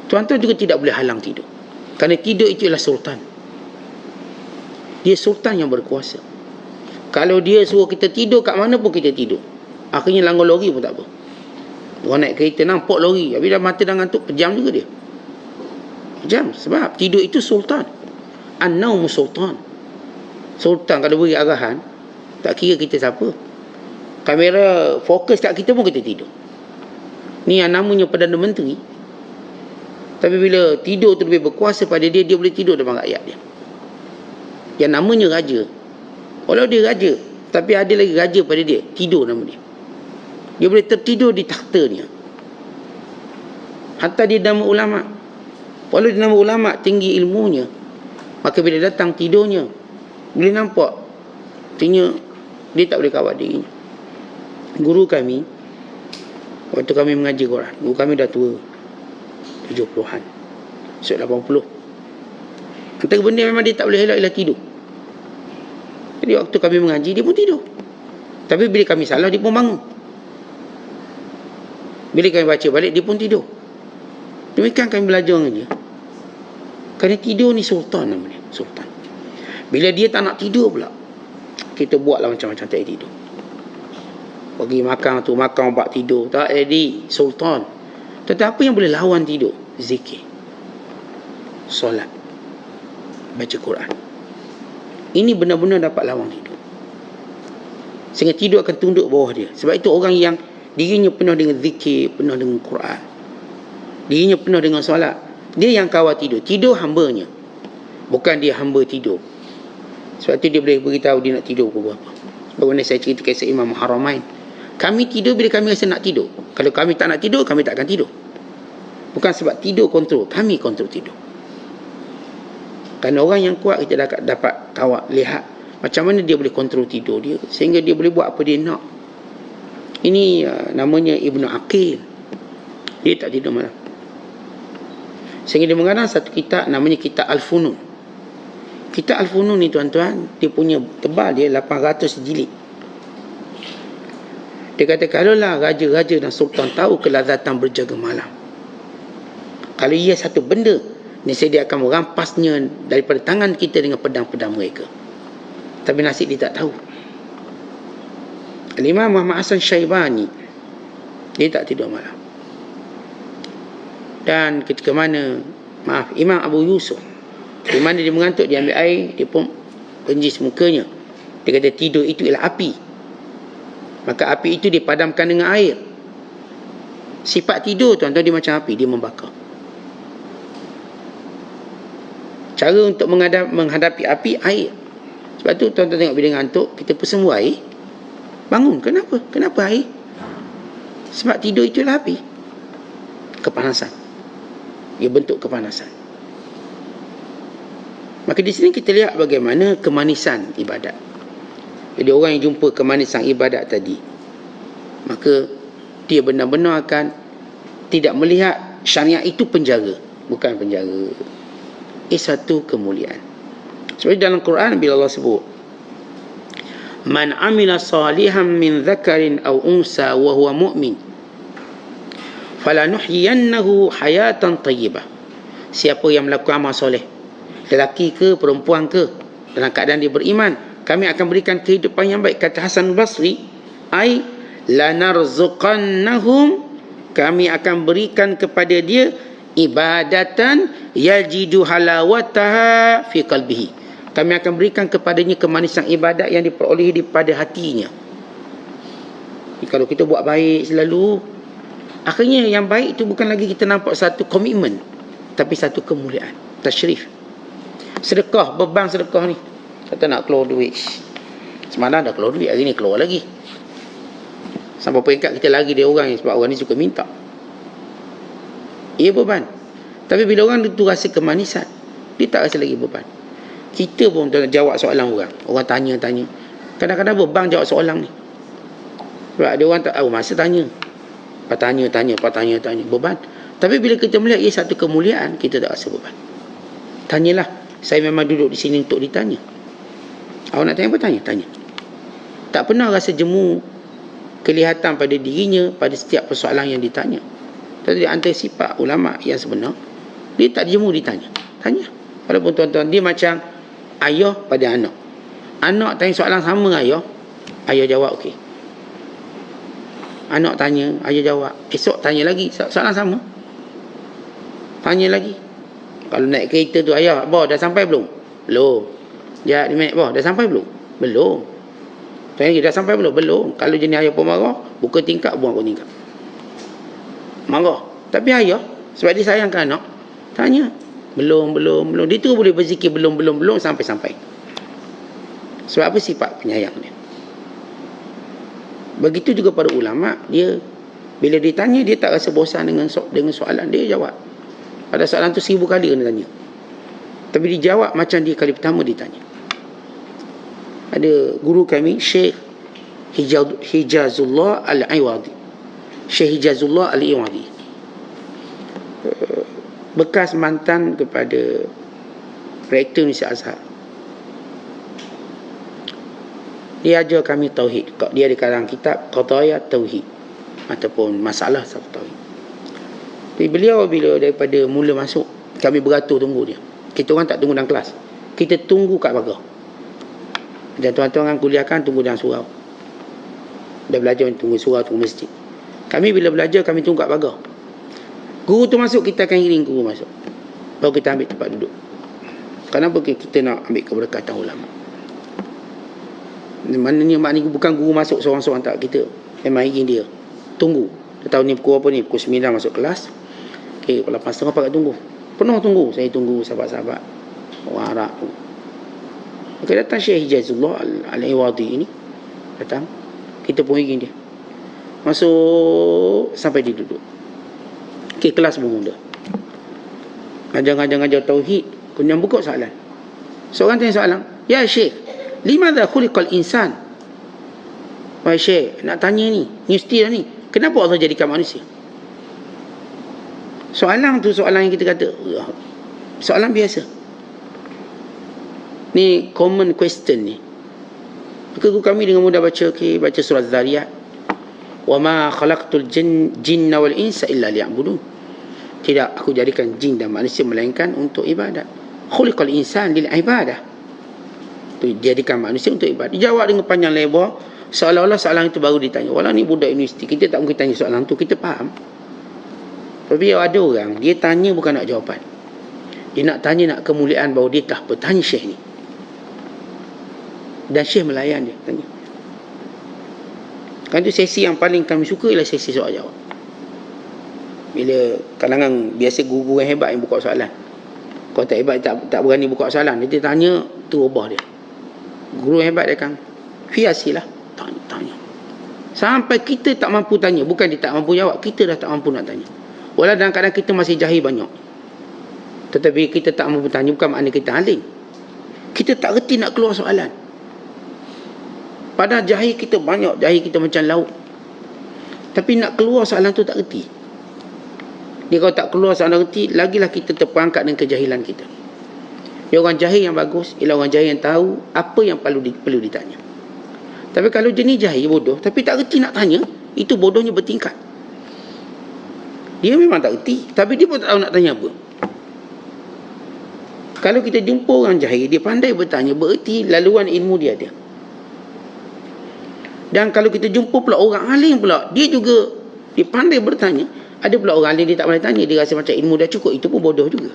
tuan-tuan juga tidak boleh halang tidur. Kerana tidur itu ialah sultan. Dia sultan yang berkuasa. Kalau dia suruh kita tidur kat mana pun kita tidur. Akhirnya langgar lori pun tak apa. Orang naik kereta nampak lori, habis dah mata dah ngantuk, pejam juga dia. Pejam, sebab tidur itu sultan. An-naumu sultan. Sultan kalau beri arahan, tak kira kita siapa. Kamera fokus kat kita pun kita tidur. Ni yang namanya Perdana Menteri. Tapi bila tidur tu lebih berkuasa pada dia, dia boleh tidur depan rakyat dia. Yang namanya raja. Walau dia raja, tapi ada lagi raja pada dia, tidur nama dia. Dia boleh tertidur di takhtanya. Hatta dia nama ulama. Walau dia nama ulama, tinggi ilmunya, maka bila datang tidurnya, boleh nampak artinya dia tak boleh kawal dirinya. Guru kami, waktu kami mengaji Quran, guru kami dah tua, 70-an, 80. Antara benda memang dia tak boleh elak ialah tidur. Jadi waktu kami mengaji, dia pun tidur. Tapi bila kami salah, dia pun bangun. Bila kami baca balik, dia pun tidur. Demikian kami belajar dengan dia. Kerana tidur ni sultan namanya, sultan. Bila dia tak nak tidur pula, kita buatlah macam-macam tak tidur. Pergi makan tu, makan obat tidur, tak jadi sultan. Tetapi apa yang boleh lawan tidur? Zikir, solat, baca Quran. Ini benar-benar dapat lawan tidur. Sehingga tidur akan tunduk bawah dia. Sebab itu orang yang dirinya penuh dengan zikir, penuh dengan Quran, dirinya penuh dengan solat, dia yang kawal tidur. Tidur hambanya, bukan dia hamba tidur. Sebab itu dia boleh beritahu dia nak tidur pukul berapa. Bagaimana saya cerita kisah Imam Haramain. Kami tidur bila kami rasa nak tidur. Kalau kami tak nak tidur, kami tak akan tidur. Bukan sebab tidur kontrol, kami kontrol tidur. Kerana orang yang kuat, kita dapat kawal, lihat macam mana dia boleh kontrol tidur dia, sehingga dia boleh buat apa dia nak. Ini namanya Ibnu Aqil. Dia tak tidur malam. Sehingga dia mengarang satu kitab namanya Kitab Al-Funun. Kitab Al-Funun ni tuan-tuan, dia punya tebal dia 800 jilid. Dia kata kalaulah raja-raja dan sultan tahu kelazatan berjaga malam, kalau ia satu benda, nescaya dia akan merampasnya daripada tangan kita dengan pedang-pedang mereka. Tapi nasib dia tak tahu. Imam Muhammad Hasan Syaibani, dia tak tidur malam. Dan ketika mana, Imam Abu Yusuf, di mana dia mengantuk, dia ambil air, dia pun penjis mukanya. Dia kata tidur itu ialah api, maka api itu dipadamkan dengan air. Sifat tidur tuan-tuan, dia macam api, dia membakar. Cara untuk menghadapi api, air. Sebab tu tuan-tuan tengok bila ngantuk, kita pun semua air. Bangun. Kenapa? Kenapa air? Sebab tidur itulah api. Kepanasan. Ia bentuk kepanasan. Maka di sini kita lihat bagaimana kemanisan ibadat. Jadi orang yang jumpa kemanisan ibadat tadi, maka dia benar-benar akan tidak melihat syariat itu penjara. Bukan penjara. Satu kemuliaan. Sebab dalam Quran bila Allah sebut, man amila salihan min dzakarin aw unsa wa huwa mu'min falanuhyiyannahu hayatan thayyibah. Siapa yang melakukan amal soleh, lelaki ke perempuan ke, dalam keadaan dia beriman, kami akan berikan kehidupan yang baik. Kata Hasan Basri, ai lanarzuqannahum, kami akan berikan kepada dia ibadatan yajidu halawataha fi qalbihi, kami akan berikan kepadanya kemanisan ibadat yang diperolehi daripada hatinya. Kalau kita buat baik selalu, akhirnya yang baik itu bukan lagi kita nampak satu komitmen, tapi satu kemuliaan, tasyrif. Sedekah, beban sedekah ni, kata nak keluar duit, semalam dah keluar duit, hari ni keluar lagi. Sampai peringkat kita lagi dia orang ni, sebab orang ni suka minta. Ia beban. Tapi bila orang itu rasa kemanisan, dia tak rasa lagi beban. Kita pun jawab soalan orang. Orang tanya-tanya. Kadang-kadang beban jawab soalan ni. Sebab ada orang tak tahu masa tanya. Tanya. Beban. Tapi bila kita melihat ia satu kemuliaan, kita tak rasa beban. Tanyalah. Saya memang duduk di sini untuk ditanya. Awak nak tanya apa? Tanya. Tak pernah rasa jemu kelihatan pada dirinya pada setiap persoalan yang ditanya. Tadi antara sifat ulama yang sebenar, dia tak jemu ditanya. Tanya. Walaupun tuan-tuan, dia macam ayah pada anak. Anak tanya soalan sama dengan ayah, ayah jawab okey. Anak tanya, ayah jawab. Esok tanya lagi, soalan sama. Tanya lagi. Kalau naik kereta tu, ayah, boh dah sampai belum? Belum. Sekejap 5 minit, boh dah sampai belum? Belum. Tanya lagi, dah sampai belum? Belum. Kalau jenis ayah pemarah, buka tingkap, buang ke tingkap. Marah. Tapi ayah, sebab dia sayangkan anak, tanya. Belum. Dia tu boleh berzikir belum sampai. Sebab apa? Sifat penyayang dia. Begitu juga para ulama, dia bila ditanya, dia tak rasa bosan dengan soalan, dia jawab. Pada soalan tu 1000 kali kena tanya. Tapi dijawab macam dia kali pertama ditanya. Ada guru kami, Syekh Hijazullah Al-Iwadi. Syekh Hijazullah Al-Iwadi, bekas mantan kepada Rektor Universiti Azhar. Dia ajar kami tauhid. Dia ada karang kitab Qadaya Tauhid, ataupun masalah tauhid. Jadi beliau bila daripada mula masuk, kami beratur tunggu dia. Kita orang tak tunggu dalam kelas, kita tunggu kat pagar. Dan tuan-tuan kan kuliah kan tunggu dalam surau. Dah belajar tunggu surau, tunggu masjid. Kami bila belajar, kami tunggu kat pagar. Guru tu masuk, kita akan iring guru masuk, baru kita ambil tempat duduk. Kenapa kita nak ambil keberkatan ulama? Maknanya bukan guru masuk seorang-seorang, tak. Kita memang iring dia. Tunggu. Dia tahu ni pukul apa ni? Pukul 9 masuk kelas. Okey, pukul 8.30 pakat tunggu. Penuh tunggu. Saya tunggu sahabat-sahabat orang Arab tu. Maka datang Syekh Hijazullah Al-Iwadi ini. Datang. Kita pun iring dia. Masuk sampai dia duduk. Okey, kelas bermula. Ngajar tauhid. Kemudian buka soalan. Seorang tanya soalan. Ya Syekh, limadha khuliqal insan? Wahai Syekh, nak tanya ni, mesti dah ni. Kenapa Allah jadikan manusia? Soalan tu soalan yang kita kata, soalan biasa. Ni common question ni. Maka guru kami dengan mudah baca, baca surah Zariyat. Wa ma khalaqtul jinna wal insa illa liya'budun. Tidak aku jadikan jin dan manusia melainkan untuk ibadat. Khuliqal insan lil ibadah. Tu jadikan manusia untuk ibadat. Dijawab dengan panjang lebar, seolah-olah soalan itu baru ditanya. Walau ni budak universiti, kita tak mungkin tanya soalan tu, kita faham. Tapi ada orang, dia tanya bukan nak jawapan. Dia nak tanya nak kemuliaan, baru dia tak bertanya Syekh ni. Dan Syekh melayan dia, tanya. Kan tu sesi yang paling kami suka ialah sesi soal jawab. Bila kalangan biasa guru-guru yang hebat yang buka soalan. Kalau tak hebat, tak berani buka soalan, dia tanya, tu ubah dia. Guru hebat dia kan, fiasilah, tanya. Sampai kita tak mampu tanya. Bukan dia tak mampu jawab, kita dah tak mampu nak tanya. Walau dalam keadaan kita masih jahil banyak, tetapi kita tak mampu tanya bukan makna kita alim. Kita tak reti nak keluar soalan. Padahal jahil kita banyak, jahil kita macam laut. Tapi nak keluar soalan tu tak reti. Dia kalau tak keluar soalan reti, lagilah kita terperangkap dengan kejahilan kita. Dia orang jahil yang bagus ialah orang jahil yang tahu apa yang perlu ditanya. Tapi kalau jenis jahil bodoh tapi tak reti nak tanya, itu bodohnya bertingkat. Dia memang tak reti, tapi dia pun tak tahu nak tanya apa. Kalau kita jumpa orang jahil, dia pandai bertanya, bererti laluan ilmu dia ada. Dan kalau kita jumpa pula orang alim pula, dia pandai bertanya. Ada pula orang alim dia tak pandai tanya, dia rasa macam ilmu dah cukup, itu pun bodoh juga.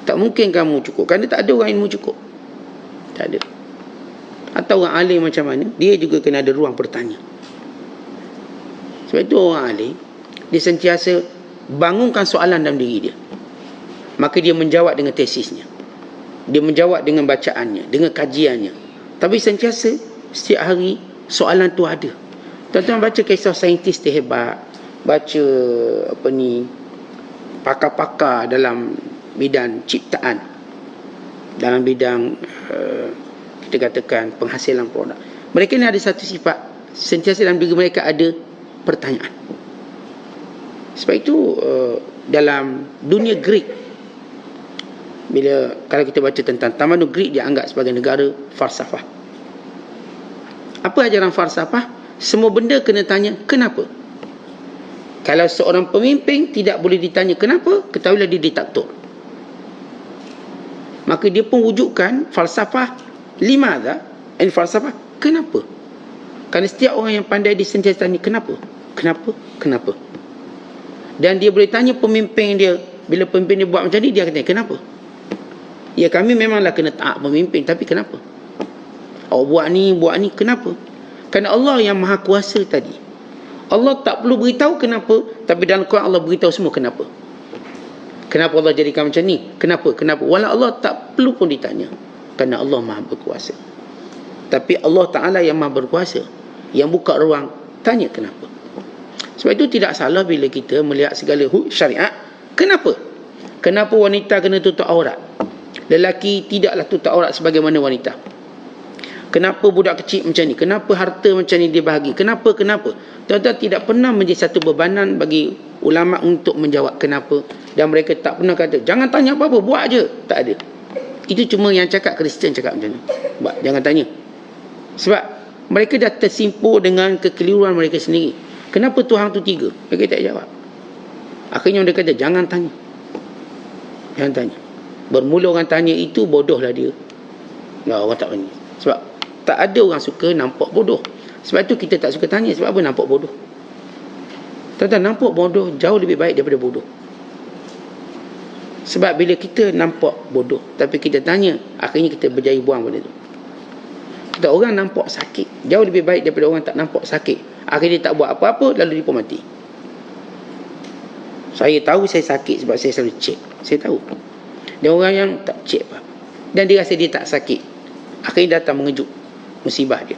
Tak mungkin kamu cukup, kerana tak ada orang ilmu cukup. Tak ada. Atau orang alim macam mana, dia juga kena ada ruang bertanya. Sebab itu orang alim, dia sentiasa bangunkan soalan dalam diri dia. Maka dia menjawab dengan tesisnya, dia menjawab dengan bacaannya, dengan kajiannya. Tapi sentiasa setiap hari soalan tu ada. Tuan-tuan baca kisah saintis terhebat, baca pakar-pakar dalam bidang ciptaan, dalam bidang kita katakan penghasilan produk. Mereka ni ada satu sifat, sentiasa dalam diri mereka ada pertanyaan. Sebab itu dalam dunia Greek, kalau kita baca tentang tamadun Greek, dia anggap sebagai negara falsafah. Apa ajaran falsafah? Semua benda kena tanya kenapa. Kalau seorang pemimpin tidak boleh ditanya kenapa, ketahuilah dia diktator. Maka dia pun wujudkan falsafah limadha, falsafah kenapa. Kerana setiap orang yang pandai dia sentiasa tanya kenapa. Dan dia boleh tanya pemimpin dia, bila pemimpin dia buat macam ni, dia akan tanya kenapa. Ya, kami memanglah kena taat pemimpin, tapi kenapa? Awak buat ni, kenapa? Kerana Allah yang maha kuasa tadi, Allah tak perlu beritahu kenapa, tapi dalam Quran Allah beritahu semua kenapa. Kenapa Allah jadikan macam ni? Kenapa? Walau Allah tak perlu pun ditanya, kerana Allah maha berkuasa. Tapi Allah Ta'ala yang maha berkuasa, yang buka ruang tanya kenapa. Sebab itu tidak salah bila kita melihat segala syariat. Kenapa? Kenapa wanita kena tutup aurat? Lelaki tidaklah tutup aurat sebagaimana wanita. Kenapa budak kecil macam ni? Kenapa harta macam ni dia bahagi? Kenapa? Tuan-tuan, tidak pernah menjadi satu bebanan bagi ulama untuk menjawab kenapa. Dan mereka tak pernah kata, jangan tanya apa-apa, buat je. Tak ada. Itu cuma yang cakap Kristian cakap macam ni. Buat, jangan tanya. Sebab mereka dah tersimpul dengan kekeliruan mereka sendiri. Kenapa Tuhan tu 3? Mereka tak jawab. Akhirnya mereka kata, jangan tanya. Bermula orang tanya itu, bodohlah dia. Orang tak tanya. Sebab tak ada orang suka nampak bodoh. Sebab itu kita tak suka tanya. Sebab apa nampak bodoh? Tuan-tuan, nampak bodoh jauh lebih baik daripada bodoh. Sebab bila kita nampak bodoh tapi kita tanya, akhirnya kita berjaya buang benda tu. Kita orang nampak sakit jauh lebih baik daripada orang tak nampak sakit. Akhirnya dia tak buat apa-apa, lalu dia pun mati. Saya tahu saya sakit sebab saya selalu cek. Saya tahu. Dan orang yang tak cek apa, dan dia rasa dia tak sakit, akhirnya datang mengejut musibah dia.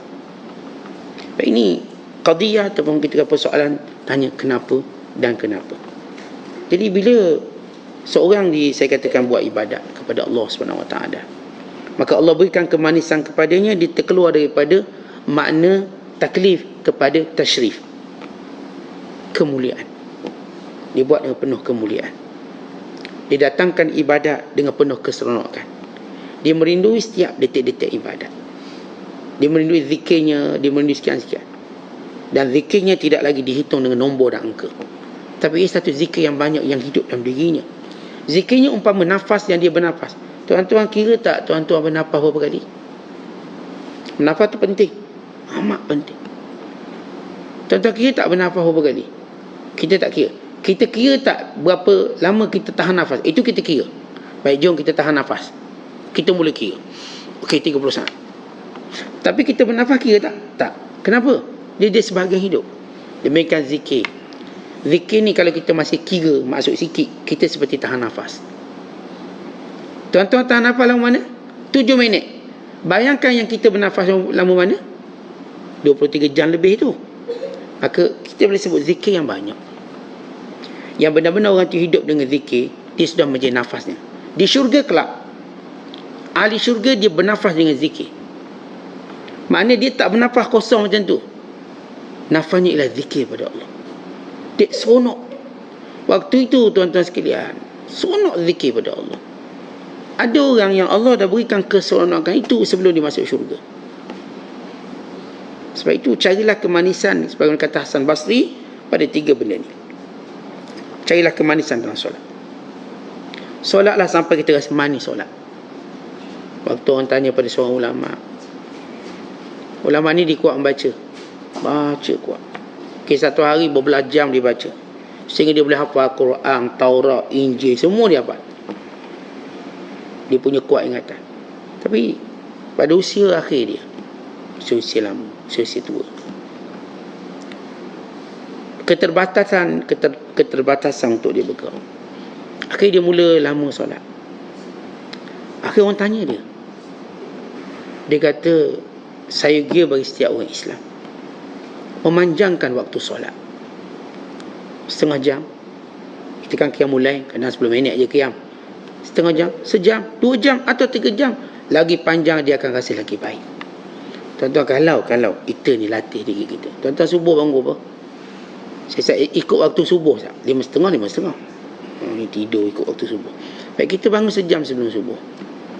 Ini qadiyah ataupun kita persoalan tanya kenapa dan kenapa. Jadi bila seorang saya katakan buat ibadat kepada Allah SWT, maka Allah berikan kemanisan kepadanya, dia terkeluar daripada makna taklif kepada tashrif, kemuliaan. Dia buat dengan penuh kemuliaan. Dia datangkan ibadat dengan penuh keseronokan. Dia merindui setiap detik-detik ibadat. Dia merindui zikirnya, dia merindui sekian-sekian. Dan zikirnya tidak lagi dihitung dengan nombor dan angka, tapi ia satu zikir yang banyak yang hidup dalam dirinya. Zikirnya umpama nafas yang dia bernafas. Tuan-tuan kira tak tuan-tuan bernafas berapa kali? Bernafas tu penting, amat penting. Tuan-tuan kira tak bernafas berapa kali? Kita tak kira. Kita kira tak berapa lama kita tahan nafas? Itu kita kira. Baik, jom kita tahan nafas. Kita mula kira. Okey, 30 saat. Tapi kita bernafas kira tak? Tak. Kenapa? Dia sebahagian hidup. Demikian zikir. Zikir ni kalau kita masih kira, maksud sikit, kita seperti tahan nafas. Tuan-tuan tahan nafas lama mana? 7 minit. Bayangkan yang kita bernafas lama mana? 23 jam lebih tu. Maka kita boleh sebut zikir yang banyak. Yang benar-benar orang tu hidup dengan zikir, dia sudah menjadi nafasnya. Di syurga kelak, ahli syurga dia bernafas dengan zikir. Maknanya dia tak bernafas kosong macam tu. Nafasnya ialah zikir pada Allah. Dia seronok. Waktu itu tuan-tuan sekalian, seronok zikir pada Allah. Ada orang yang Allah dah berikan keseronokan itu sebelum dia masuk syurga. Sebab itu carilah kemanisan, sebagaimana kata Hasan Basri, pada 3 benda ni. Carilah kemanisan dalam solat. Solatlah sampai kita rasa manis solat. Waktu orang tanya pada seorang ulama ni dia kuat membaca. Baca kuat. Satu hari berbelas jam dia baca. Sehingga dia boleh hafal Quran, Taurat, Injil, semua dia hafal. Dia punya kuat ingatan. Tapi pada usia akhir dia, usia lama, usia tua, keterbatasan untuk dia bergerak. Akhirnya dia mula lama solat. Akhirnya orang tanya dia. Dia kata, saya gila bagi setiap orang Islam memanjangkan waktu solat. Setengah jam. Kita kan qiyam mulai, kadang 10 minit je qiyam. Setengah jam, sejam, 2 jam atau 3 jam. Lagi panjang dia akan rasa lagi baik. Tuan-tuan, kalau kita ni latih diri kita. Tuan-tuan subuh bangun apa? Saya ikut waktu subuh 5.30. Ni tidur ikut waktu subuh. Baik, kita bangun sejam sebelum subuh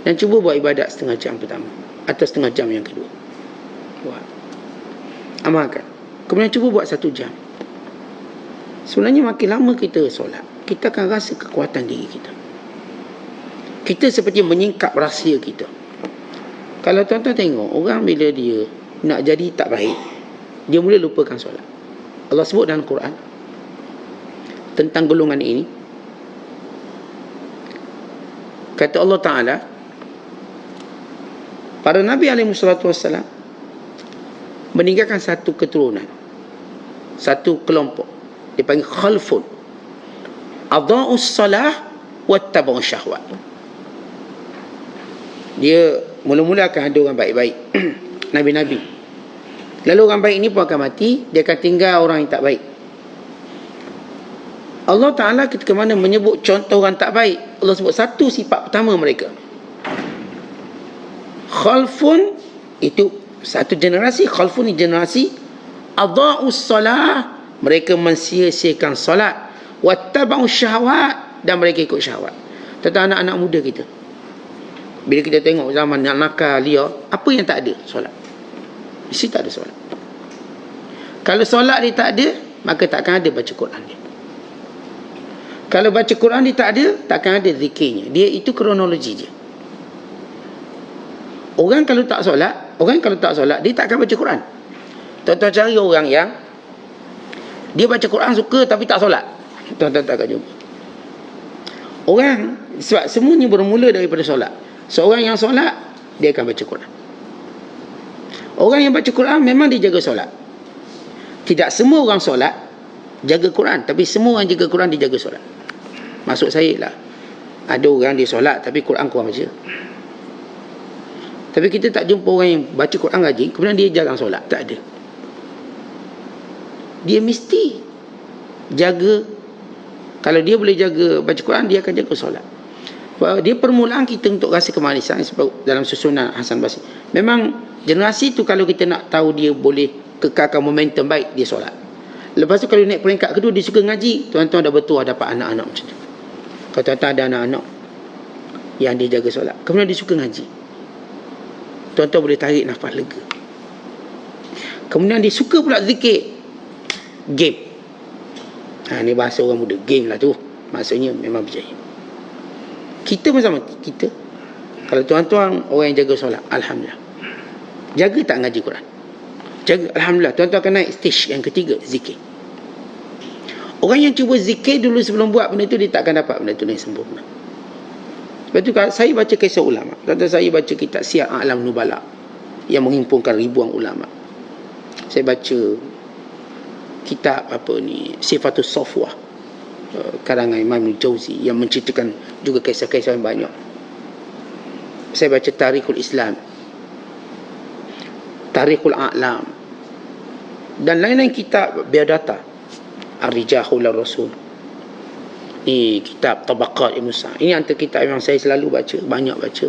dan cuba buat ibadat setengah jam pertama atau setengah jam yang kedua. Buat, amalkan. Kemudian cuba buat 1 jam. Sebenarnya makin lama kita solat, kita akan rasa kekuatan diri kita. Kita seperti menyingkap rahsia kita. Kalau tuan-tuan tengok, orang bila dia nak jadi tak baik, dia mula lupakan solat. Allah sebut dalam Quran tentang golongan ini. Kata Allah Ta'ala, para Nabi SAW meninggalkan satu keturunan, satu kelompok, dipanggil khalfun, adha'us salah wattaba'us syahwat. Dia mula-mula akan ada orang baik-baik, Nabi-Nabi. Lalu orang baik ini pun akan mati, dia akan tinggal orang yang tak baik. Allah Ta'ala ketika mana menyebut contoh orang tak baik, Allah sebut satu sifat pertama mereka. Khalfun, itu satu generasi. Khalfun ni generasi. Adha'us salah, mereka mensia-siakan solat. Wattaba'us syahwat, dan mereka ikut syahwat. Tentang anak-anak muda kita, bila kita tengok zaman yang nakal liar, apa yang tak ada? Solat. Mesti tak ada solat. Kalau solat dia tak ada, maka takkan ada baca Quran dia. Kalau baca Quran dia tak ada, takkan ada zikirnya. Dia itu kronologi je. Orang kalau tak solat, dia tak akan baca Quran. Tuan-tuan cari orang yang dia baca Quran suka tapi tak solat, tuan-tuan tak akan jumpa. Orang, sebab semuanya bermula daripada solat. Seorang yang solat, dia akan baca Quran. Orang yang baca Quran memang dia jaga solat. Tidak semua orang solat jaga Quran, tapi semua orang jaga Quran dia jaga solat. Maksud saya lah, ada orang dia solat tapi Quran kurang baca. Tapi kita tak jumpa orang yang baca Quran rajin kemudian dia jarang solat. Tak ada. Dia mesti jaga. Kalau dia boleh jaga baca Quran, dia akan jaga solat. Dia permulaan kita untuk rasa kemanisan sebab dalam susunan Hasan Basri. Memang generasi tu kalau kita nak tahu dia boleh kekalkan momentum baik, dia solat. Lepas tu kalau naik peringkat kedua, dia suka ngaji. Tuan-tuan dah bertuah dapat anak-anak macam tu. Kalau tuan-tuan ada anak-anak yang dia jaga solat, kemudian dia suka ngaji, tuan-tuan boleh tarik nafas lega. Kemudian dia suka pula zikir, game. Ni bahasa orang muda, game lah tu. Maksudnya memang berjaya. Kita pun sama. Kita, kalau tuan-tuan orang yang jaga solat, alhamdulillah. Jaga tak ngaji Quran? Jaga, alhamdulillah. Tuan-tuan akan naik stage yang ketiga, zikir. Orang yang cuba zikir dulu sebelum buat benda tu, dia tak akan dapat benda tu yang sempurna. Sebab tu saya baca kisah ulama. Tuan-tuan, saya baca kitab Siyar A'lam Nubala yang menghimpunkan ribuan ulama. Saya baca kitab Sifatus Safwah karangan Imam Al-Jauzi yang menceritakan juga kisah-kisah yang banyak. Saya baca Tarikhul Islam, Tarikhul A'lam, dan lain-lain kitab biodata, Ar-Rijahul Rasul. Ni kitab Tabaqat Ibn Sa'd. Ini antara kitab yang saya selalu baca, banyak baca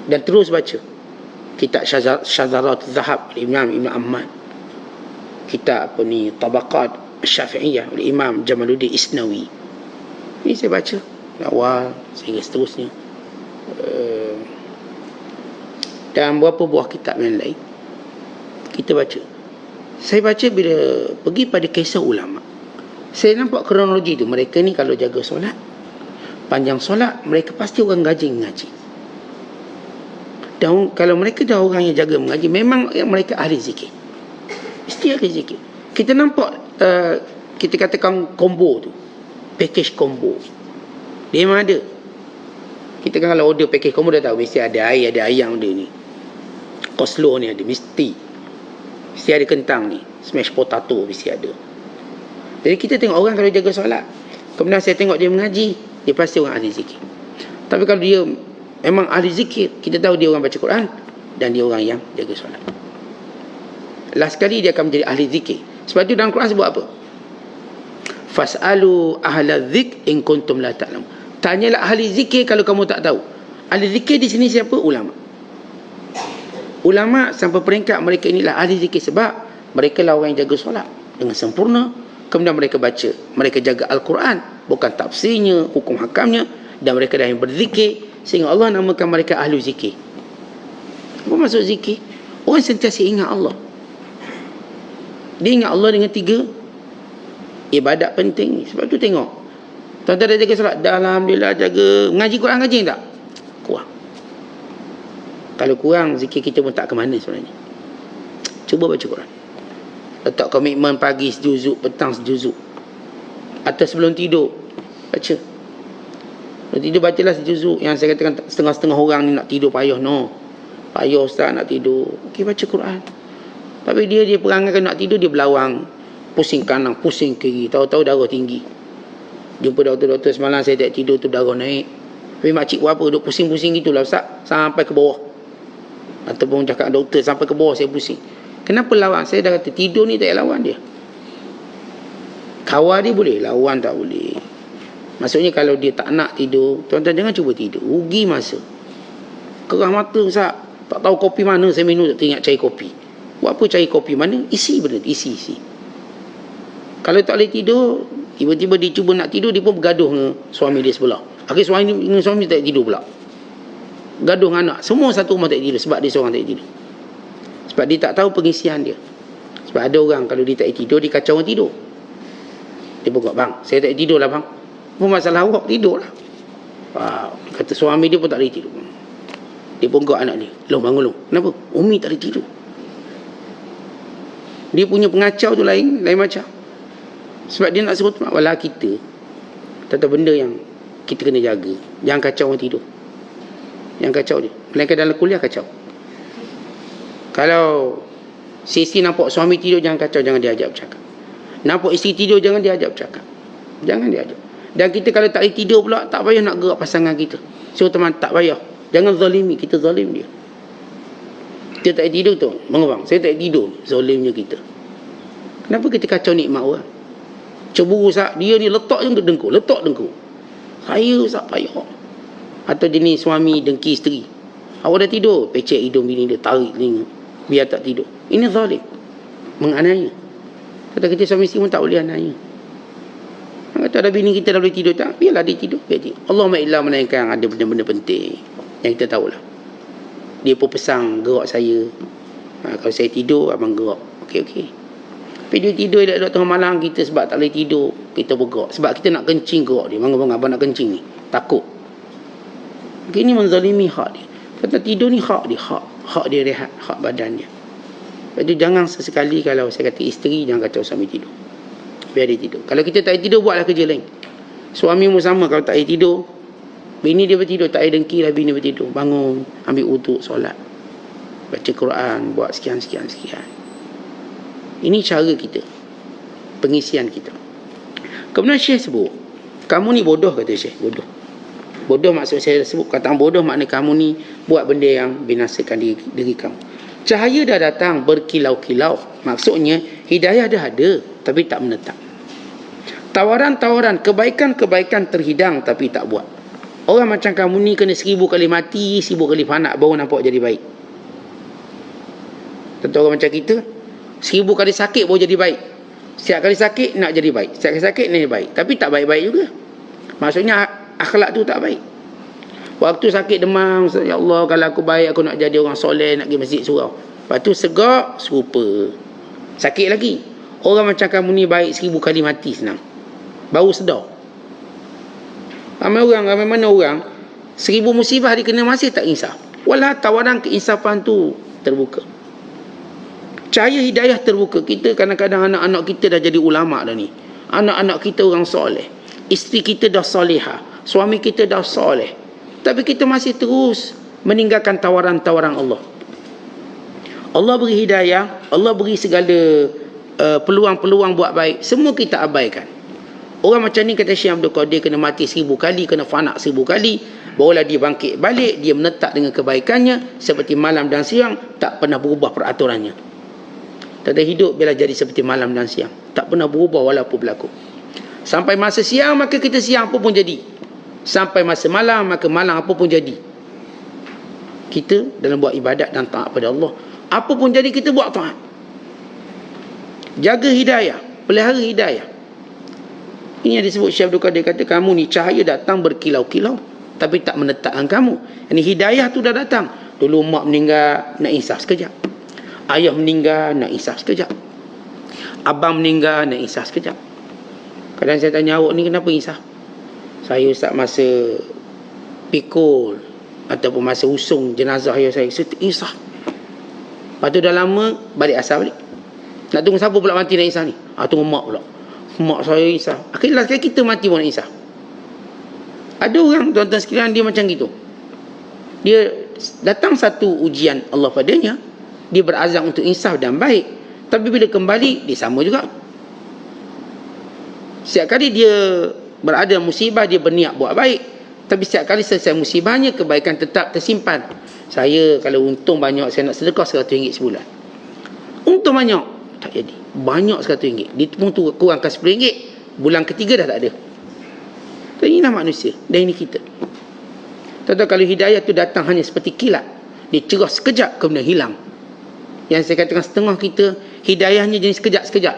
dan terus baca. Kitab Syadharat Zahab oleh Imam Ibn Ahmad. Kitab Tabaqat Syafi'iyah oleh Imam Jamaluddin Isnawi. Ini saya baca awal sehingga seterusnya. Dan beberapa buah kitab yang lain kita baca. Saya baca bila pergi pada kisah ulama, saya nampak kronologi tu. Mereka ni kalau jaga solat, panjang solat, mereka pasti orang rajin mengaji. Dan kalau mereka dah orang yang jaga mengaji, memang mereka ahli zikir. Mesti ahli zikir. Kita nampak kita katakan combo tu, package combo, dia memang ada. Kita kan kalau order package combo dah tahu mesti ada air, ada ayam dia ni, coleslaw ni ada, mesti ada kentang ni, smash potato mesti ada. Jadi kita tengok orang kalau jaga solat, kemudian saya tengok dia mengaji, dia pasti orang ahli zikir. Tapi kalau dia memang ahli zikir, kita tahu dia orang baca Quran dan dia orang yang jaga solat. Last sekali dia akan menjadi ahli zikir. Sebab itu dalam Quran sebut apa? Fas'alu ahla dzik in kuntum la ta'lam. Tanyalah ahli zikir kalau kamu tak tahu. Ahli zikir di sini siapa? Ulama. Ulama sampai peringkat mereka inilah ahli zikir sebab mereka lah orang yang jaga solat dengan sempurna. Kemudian mereka baca, mereka jaga Al-Quran, bukan tafsirnya, hukum hakamnya, dan mereka dah yang berzikir, sehingga Allah namakan mereka ahli zikir. Apa maksud zikir? Orang sentiasa ingat Allah. Dia ingat Allah dengan 3 ibadat penting. Sebab tu tengok, tuan-tuan dah jaga solat, dah alhamdulillah jaga, mengaji Quran ngaji tak? Kurang. Kalau kurang, zikir kita pun tak ke mana sebenarnya. Cuba baca Quran. Letak komitmen pagi sejuzuk, petang sejuzuk, atau sebelum tidur baca. Sebelum tidur bacalah sejuzuk. Yang saya katakan setengah-setengah orang ni nak tidur payah. No, payah ustaz nak tidur. Okey, baca Quran. Tapi dia perangai nak tidur, dia berlawang, pusing kanan, pusing kiri, tahu-tahu darah tinggi. Jumpa doktor-doktor semalam, saya tak tidur tu darah naik. Tapi makcik buat apa? Duk pusing-pusing gitulah ustaz, sampai ke bawah. Ataupun cakap doktor sampai ke bawah saya pusing. Kenapa lawan? Saya dah kata tidur ni tak payah lawan dia. Kawal dia boleh, lawan tak boleh. Maksudnya kalau dia tak nak tidur, tuan-tuan jangan cuba tidur, rugi masa. Kerah mata ustaz, tak tahu kopi mana saya minum, tak teringat cari kopi. Buat apa cari kopi mana? Isi benda, isi. Kalau tak boleh tidur, tiba-tiba dia cuba nak tidur, dia pun bergaduh dengan suami dia sebelah. Akhirnya suami tak tidur pula. Gaduh dengan anak. Semua satu rumah tak tidur sebab dia seorang tak tidur. Sebab dia tak tahu pengisian dia. Sebab ada orang kalau dia tak tidur, dia kacau orang tidur. Dia pun bang, saya tak tidur lah bang. Apa masalah awak? Tidur lah. Kata suami dia pun tak boleh tidur. Dia pun gak anak dia, Long bangun Long. Kenapa? Umi tak boleh tidur. Dia punya pengacau tu lain macam. Sebab dia nak suruh walau kita, tata benda yang kita kena jaga. Jangan kacau orang tidur. Yang kacau dia. Melainkan dalam kuliah kacau. Kalau sisi nampak suami tidur, jangan kacau, jangan diajak bercakap. Nampak isteri tidur, jangan diajak bercakap. Jangan diajak. Dan kita kalau tak boleh tidur pula, tak payah nak gerak pasangan kita. So teman, tak payah. Jangan zalimi, kita zalim dia. Kita tak boleh tidur tu, bang, saya tak boleh tidur, zalimnya kita. Kenapa kita kacau nikmat orang? Cemburu Ustaz, dia ni letak je dengku, letak dengku. Saya Ustaz payah. Atau jenis suami dengki isteri. Awak dah tidur, pecek hidung bini dia, tarik telinga, biar tak tidur. Ini zalim, menganiaya. Kata kita suami isteri pun tak boleh aniaya. Kata ada bini kita dah boleh tidur tak? Biarlah dia tidur, biar tidur. Allahumma illa melainkan ada benda-benda penting yang kita tahulah. Dia pun pesang gerak saya. Kalau saya tidur, abang gerak. Okey. Tapi dia tidur elok-elok tengah malam kita sebab tak boleh tidur, kita bergerak. Sebab kita nak kencing gerak dia. Bang, abang nak kencing ni. Takut. Ini menzalimi hak dia. Kata tidur ni hak dia. Hak dia rehat. Hak badan dia. Lepas tu jangan sesekali kalau saya kata isteri, jangan kacau suami tidur. Biar dia tidur. Kalau kita tak tidur, buatlah kerja lain. Suami pun sama, kalau tak tidur, bini dia bertidur, tak ada dengki lah bini bertidur. Bangun, ambil wuduk, solat, baca Quran, buat sekian. Ini cara kita, pengisian kita. Kemudian Syekh sebut, kamu ni bodoh, kata Syekh, bodoh. Bodoh maksud saya sebut kataan bodoh makna kamu ni buat benda yang binasakan diri kamu. Cahaya dah datang berkilau-kilau. Maksudnya hidayah dah ada tapi tak menetap. Tawaran-tawaran kebaikan-kebaikan terhidang tapi tak buat. Orang macam kamu ni kena 1000 kali mati, 1000 kali fana baru nampak jadi baik. Tentu orang macam kita 1000 kali sakit baru jadi baik. Setiap kali sakit nak jadi baik. Setiap kali sakit nak jadi baik. Tapi tak baik-baik juga. Maksudnya akhlak tu tak baik. Waktu sakit demam, ya Allah kalau aku baik aku nak jadi orang soleh, nak pergi masjid surau. Lepas tu segak serupa. Sakit lagi. Orang macam kamu ni baik 1000 kali mati senang. Baru sedar. Ramai mana orang 1000 musibah dia kena masih tak insaf. Walau tawaran keinsafan tu terbuka. Cahaya hidayah terbuka. Kita kadang-kadang anak-anak kita dah jadi ulama' dah ni. Anak-anak kita orang soleh. Isteri kita dah solehah. Suami kita dah soleh. Tapi kita masih terus meninggalkan tawaran-tawaran Allah. Allah beri hidayah. Allah beri segala peluang-peluang buat baik. Semua kita abaikan. Orang macam ni kata Syekh Abdul Qadir kena mati 1000 kali, kena fana 1000 kali. Barulah dia bangkit balik. Dia menetap dengan kebaikannya. Seperti malam dan siang. Tak pernah berubah peraturannya. Tak ada hidup bila jadi seperti malam dan siang. Tak pernah berubah walaupun berlaku. Sampai masa siang maka kita siang apa pun jadi. Sampai masa malam maka malam apa pun jadi. Kita dalam buat ibadat dan taat pada Allah, apa pun jadi kita buat taat. Jaga hidayah, pelihara hidayah. Ini yang disebut Syekh Abdul Qadir kata kamu ni cahaya datang berkilau-kilau tapi tak menetapkan kamu. Ini hidayah tu dah datang. Dulu mak meninggal nak insaf sekejap. Ayah meninggal nak insaf sekejap. Abang meninggal nak insaf sekejap. Kadang saya tanya awak ni kenapa insaf? Saya Ustaz masa pikul ataupun masa usung jenazah ayah saya insaf. Lepas tu dah lama balik asal balik. Nak tunggu siapa pula mati nak insaf ni? Tunggu mak pula. Mak saya insaf. Akhirnya sekali kita mati pun nak insaf. Ada orang tuan-tuan sekalian dia macam gitu. Dia datang satu ujian Allah padanya, dia berazam untuk insaf dan baik. Tapi bila kembali dia sama juga. Setiap kali dia berada musibah dia berniat buat baik. Tapi setiap kali selesai musibahnya kebaikan tetap tersimpan. Saya kalau untung banyak saya nak sedekah RM100 sebulan. Untung banyak tak jadi. Banyak RM100. Dia pun tu kurangkan RM10. Bulan ketiga dah tak ada. So, inilah manusia. Dan ini kita. Tahu kalau hidayah tu datang hanya seperti kilat. Dia cerah sekejap kemudian hilang. Yang saya katakan setengah kita hidayahnya jenis sekejap-sekejap.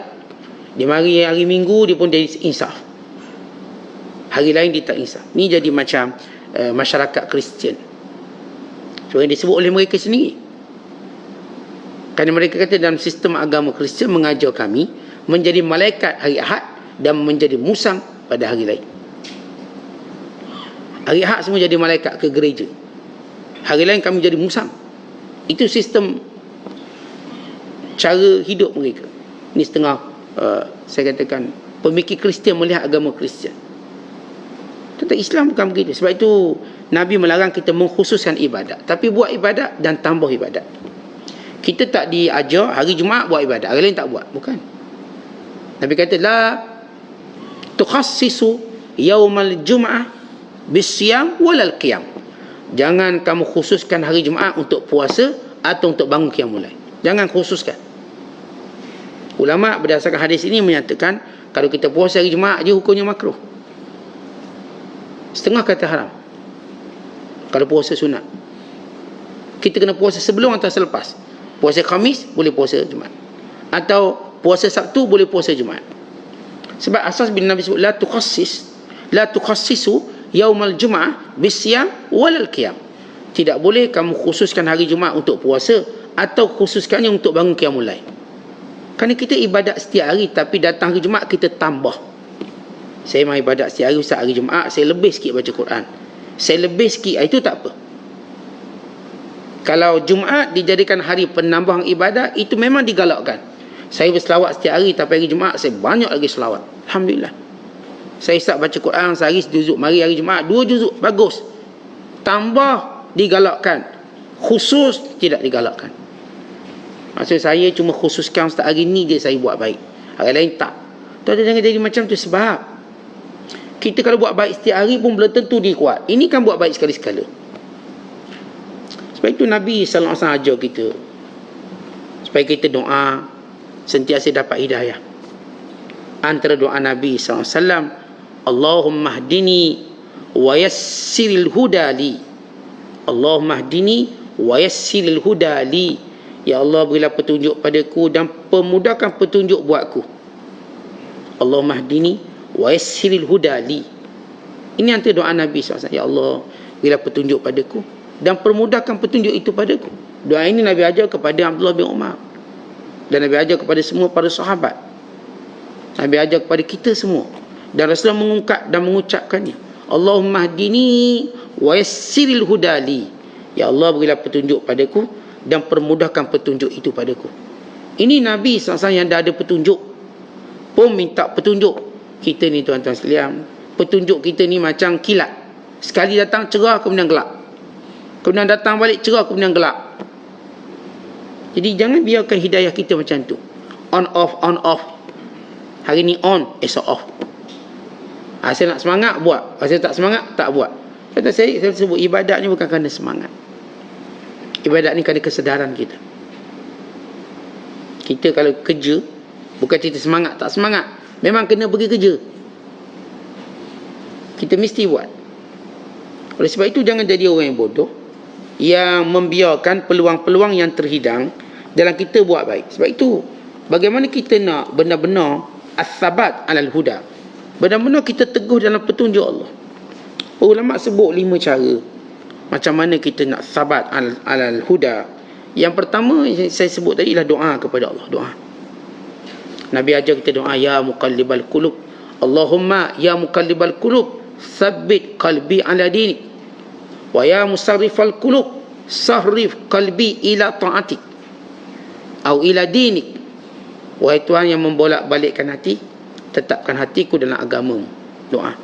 Dia mari hari Minggu dia pun jadi insaf. Hari lain dia tak insaf. Ni jadi macam masyarakat Kristian. So yang disebut oleh mereka sendiri. Kerana mereka kata dalam sistem agama Kristian mengajar kami menjadi malaikat hari Ahad dan menjadi musang pada hari lain. Hari Ahad semua jadi malaikat ke gereja. Hari lain kami jadi musang. Itu sistem cara hidup mereka. Ini setengah saya katakan pemikir Kristian melihat agama Kristian. Tetapi Islam bukan begitu. Sebab itu Nabi melarang kita mengkhususkan ibadat. Tapi buat ibadat dan tambah ibadat. Kita tak diajar hari Jumaat buat ibadat, hari lain tak buat. Bukan. Nabi kata la tukhassisu yaumal jum'ah bisyam walal qiyam. Jangan kamu khususkan hari Jumaat untuk puasa atau untuk bangun qiyamul lail. Jangan khususkan. Ulama berdasarkan hadis ini menyatakan kalau kita puasa hari Jumaat je hukumnya makruh. Setengah kata haram. Kalau puasa sunat. Kita kena puasa sebelum atau selepas. Puasa Khamis boleh puasa Jumaat. Atau puasa Sabtu boleh puasa Jumaat. Sebab asas bila Nabi sebut la tukhassisu yaumal jum'ah bisyam walal qiyam. Tidak boleh kamu khususkan hari Jumaat untuk puasa atau khususkannya untuk bangun qiyamul lail. Kerana kita ibadat setiap hari tapi datang hari Jumaat kita tambah. Saya mahu ibadat setiap hari, Ustaz hari Jumaat saya lebih sikit baca Quran. Saya lebih sikit, itu tak apa. Kalau Jumaat dijadikan hari penambahan ibadat, itu memang digalakkan. Saya berselawat setiap hari tapi hari Jumaat saya banyak lagi selawat. Alhamdulillah. Saya start baca Quran sehari sejuzuk, mari hari Jumaat 2 juzuk, bagus. Tambah digalakkan. Khusus tidak digalakkan. Maksud saya cuma khususkan Ustaz hari ni je saya buat baik. Hari lain tak. Tuan-tuan jangan jadi macam tu sebab Kita kalau buat baik setiap hari pun belum tentu dia kuat. Ini kan buat baik sekali-sekala. Sebab itu Nabi SAW ajar kita supaya kita doa sentiasa dapat hidayah. Antara doa Nabi SAW, Allahumma hdini wa yassiril huda li. Allahumma hdini wa yassiril huda li. Ya Allah, berilah petunjuk padaku dan permudahkan petunjuk buatku. Allahumma hdini wa yassiril huda li. Ini antara doa Nabi SAW. Ya Allah, berilah petunjuk padaku dan permudahkan petunjuk itu padaku. Doa ini Nabi ajar kepada Abdullah bin Umar. Dan Nabi ajar kepada semua para sahabat. Nabi ajar kepada kita semua. Dan Rasulullah mengungkap dan mengucapkannya. Allahumma hdini wa yassiril huda li. Ya Allah, berilah petunjuk padaku dan permudahkan petunjuk itu padaku. Ini Nabi SAW yang dah ada petunjuk pun minta petunjuk. Kita ni tuan-tuan sekalian, petunjuk kita ni macam kilat. Sekali datang cerah, kemudian gelap. Kemudian datang balik cerah, kemudian gelap. Jadi jangan biarkan hidayah kita macam tu. On off, on off. Hari ni on, esok off. Saya nak semangat, buat. Saya tak semangat, tak buat. Kata saya sebut ibadat ni bukan kerana semangat. Ibadat ni kerana kesedaran kita. Kita kalau kerja, bukan cerita semangat, tak semangat. Memang kena pergi kerja. Kita mesti buat. Oleh sebab itu jangan jadi orang yang bodoh, yang membiarkan peluang-peluang yang terhidang dalam kita buat baik. Sebab itu, bagaimana kita nak benar-benar as-sabat alal huda, benar-benar kita teguh dalam petunjuk Allah. Ulama sebut 5 cara macam mana kita nak sabat alal huda. Yang pertama saya sebut tadi ialah doa kepada Allah. Doa. Nabi ajar kita doa, ya muqallibal qulub, Allahumma ya muqallibal qulub, tsabbit qalbi ala dinik. Wa ya musarrifal qulub, sarrif qalbi ila ta'atik atau ila dinik. Wahai Tuhan yang membolak-balikkan hati, tetapkan hatiku dalam agamamu. Doa.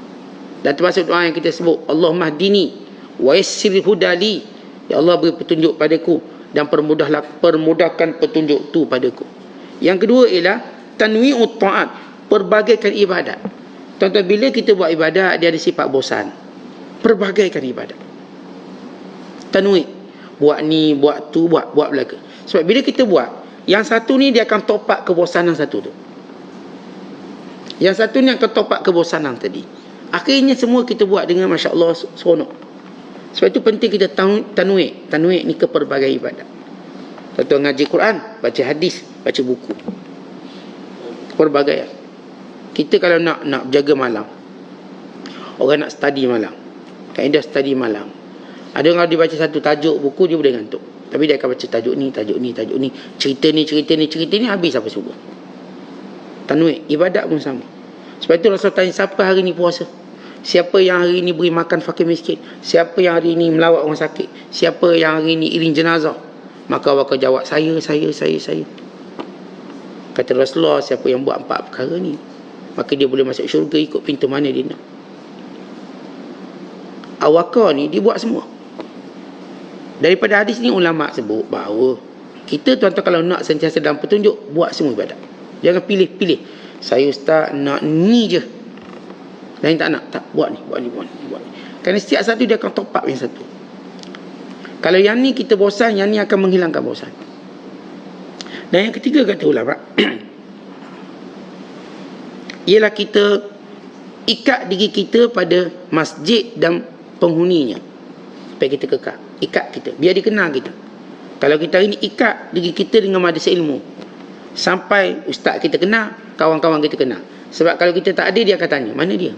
Dan termasuk doa yang kita sebut, Allahumma hdini wa yassir hudali. Ya Allah, beri petunjuk padaku dan permudahkan petunjuk tu padaku. Yang kedua ialah tanwi'ut ta'at, perbagaikan ibadat. Tuan-tuan, bila kita buat ibadat, dia ada sifat bosan. Perbagaikan ibadat. Tanwi', buat ni, buat tu, buat belaka. Sebab bila kita buat, yang satu ni dia akan topak kebosanan satu tu. Yang satu ni akan topak kebosanan tadi. Akhirnya semua kita buat dengan Masya Allah seronok. Sebab itu penting kita tanwi'. Tanwi' ni ke pelbagai ibadat. Tuan-tuan ngaji Quran, baca hadis, baca buku. Pelbagai. Kita kalau nak jaga malam, orang nak study malam, kaedah study malam, ada orang dia baca satu tajuk buku, dia boleh ngantuk. Tapi dia akan baca tajuk ni, tajuk ni, tajuk ni, cerita ni, habis apa subuh. Tanwi', ibadat pun sama. Sebab itu Rasul tanya, siapa hari ni puasa? Siapa yang hari ni beri makan fakir miskin? Siapa yang hari ni melawat orang sakit? Siapa yang hari ni iring jenazah? Maka awak jawab, saya. Kata Rasulullah, siapa yang buat 4 perkara ni, maka dia boleh masuk syurga ikut pintu mana dia nak. Awakah ni dia buat semua. Daripada hadis ni ulama sebut bahawa kita tuan-tuan kalau nak sentiasa dalam petunjuk, buat semua ibadat. Jangan pilih-pilih. Saya ustaz nak ni je, lain tak nak. Tak, buat ni. Kerana setiap satu dia akan top up yang satu. Kalau yang ni kita bosan, yang ni akan menghilangkan bosan. Dan yang ketiga kata ulama ialah kita ikat diri kita pada masjid dan penghuninya supaya kita kekal. Ikat kita, biar dikenal kita. Kalau kita hari ni ikat diri kita dengan madrasah ilmu, sampai ustaz kita kenal, kawan-kawan kita kenal. Sebab kalau kita tak ada, dia akan tanya, mana dia.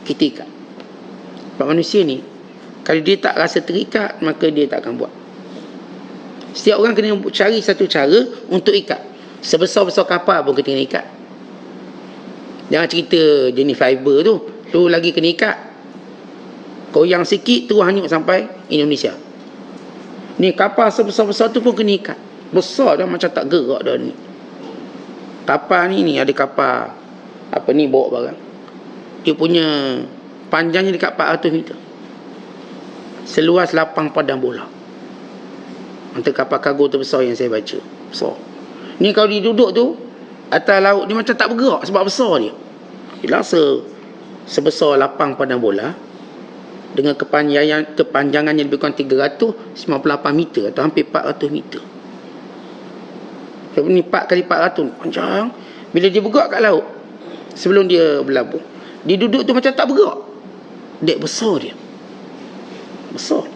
Kita ikat. Sebab manusia ni, kalau dia tak rasa terikat, maka dia tak akan buat. Setiap orang kena cari satu cara untuk ikat. Sebesar-besar kapal pun kita kena ikat. Jangan cerita jenis fiber tu lagi kena ikat. Koyang sikit tu hanyut sampai Indonesia. Ni kapal sebesar-besar tu pun kena ikat. Besar dah, macam tak gerak dah ni. Kapal ni ada kapal apa ni, bawa barang. Dia punya panjangnya dekat 400 meter. Seluas lapang padang bola. Antara kapal kargo terbesar yang saya baca. Besar. Ni kalau dia duduk tu atas laut, dia macam tak bergerak sebab besar dia. Dia rasa sebesar lapang padang bola dengan kepanjangannya lebih kurang 398 meter atau hampir 400 meter. Ini 4 kali 400 panjang. Bila dia bergerak kat laut, sebelum dia berlabuh, dia duduk tu macam tak bergerak. Dek besar dia. Besar.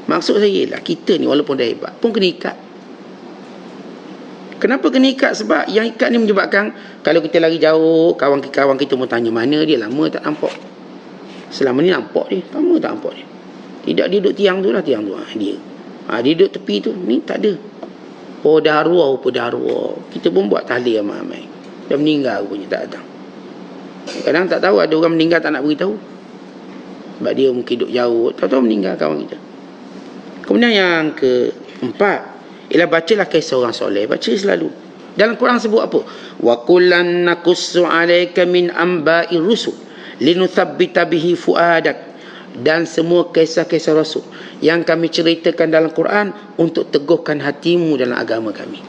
Maksud saya ialah kita ni walaupun dah hebat pun kena ikat. Kenapa kena ikat? Sebab yang ikat ni menyebabkan kalau kita lari jauh, kawan-kawan kita mau tanya mana dia, lama tak nampak. Selama ni nampak dia, lama tak nampak dia. Tidak, dia duduk tiang tu lah, tiang tu dia. Dia duduk tepi tu, ni tak ada. Dah arwah. Kita pun buat tahlil ramai-ramai. Dah meninggal punya tak datang. Kadang tak tahu, ada orang meninggal tak nak beritahu. Sebab dia mungkin duduk jauh, tahu-tahu meninggal kawan kita. Kemudian yang keempat ialah bacalah kisah orang soleh. Baca selalu. Dalam Quran sebut apa? Wa kullan naqussu 'alaika min amba'i rusul linuthabbita bihi fuadak. Dan semua kisah-kisah rasul yang kami ceritakan dalam Quran untuk teguhkan hatimu dalam agama kami.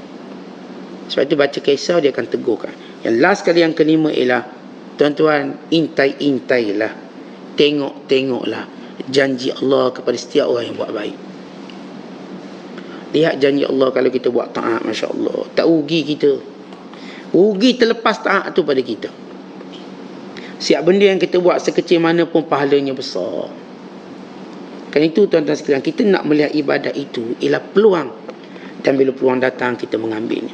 Sebab itu baca kisah dia akan teguhkan. Yang last kali, yang kelima ialah tuan-tuan, intailah, tengoklah janji Allah kepada setiap orang yang buat baik. Lihat janji Allah kalau kita buat taat, Masya Allah, tak rugi kita. Rugi terlepas taat tu pada kita. Siap benda yang kita buat sekecil mana pun pahalanya besar. Kerana itu tuan-tuan sekalian, kita nak melihat ibadat itu ialah peluang. Dan bila peluang datang, kita mengambilnya.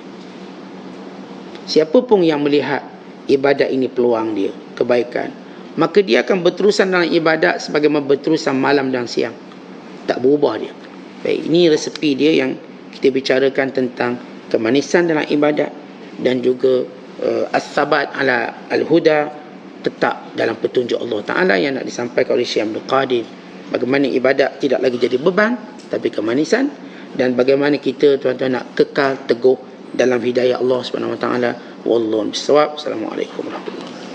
Siapa pun yang melihat ibadat ini peluang dia, kebaikan, maka dia akan berterusan dalam ibadat sebagaimana berterusan malam dan siang. Tak berubah dia. Baik, ini resepi dia yang kita bicarakan tentang kemanisan dalam ibadat dan juga as-sabat ala al-huda, tetap dalam petunjuk Allah Ta'ala yang nak disampaikan oleh Syekh Abdul Qadir. Bagaimana ibadat tidak lagi jadi beban, tapi kemanisan. Dan bagaimana kita tuan-tuan nak kekal teguh dalam hidayah Allah Subhanahu Wa Ta'ala. Wallahu a'lam bishawab. Assalamualaikum warahmatullahi wabarakatuh.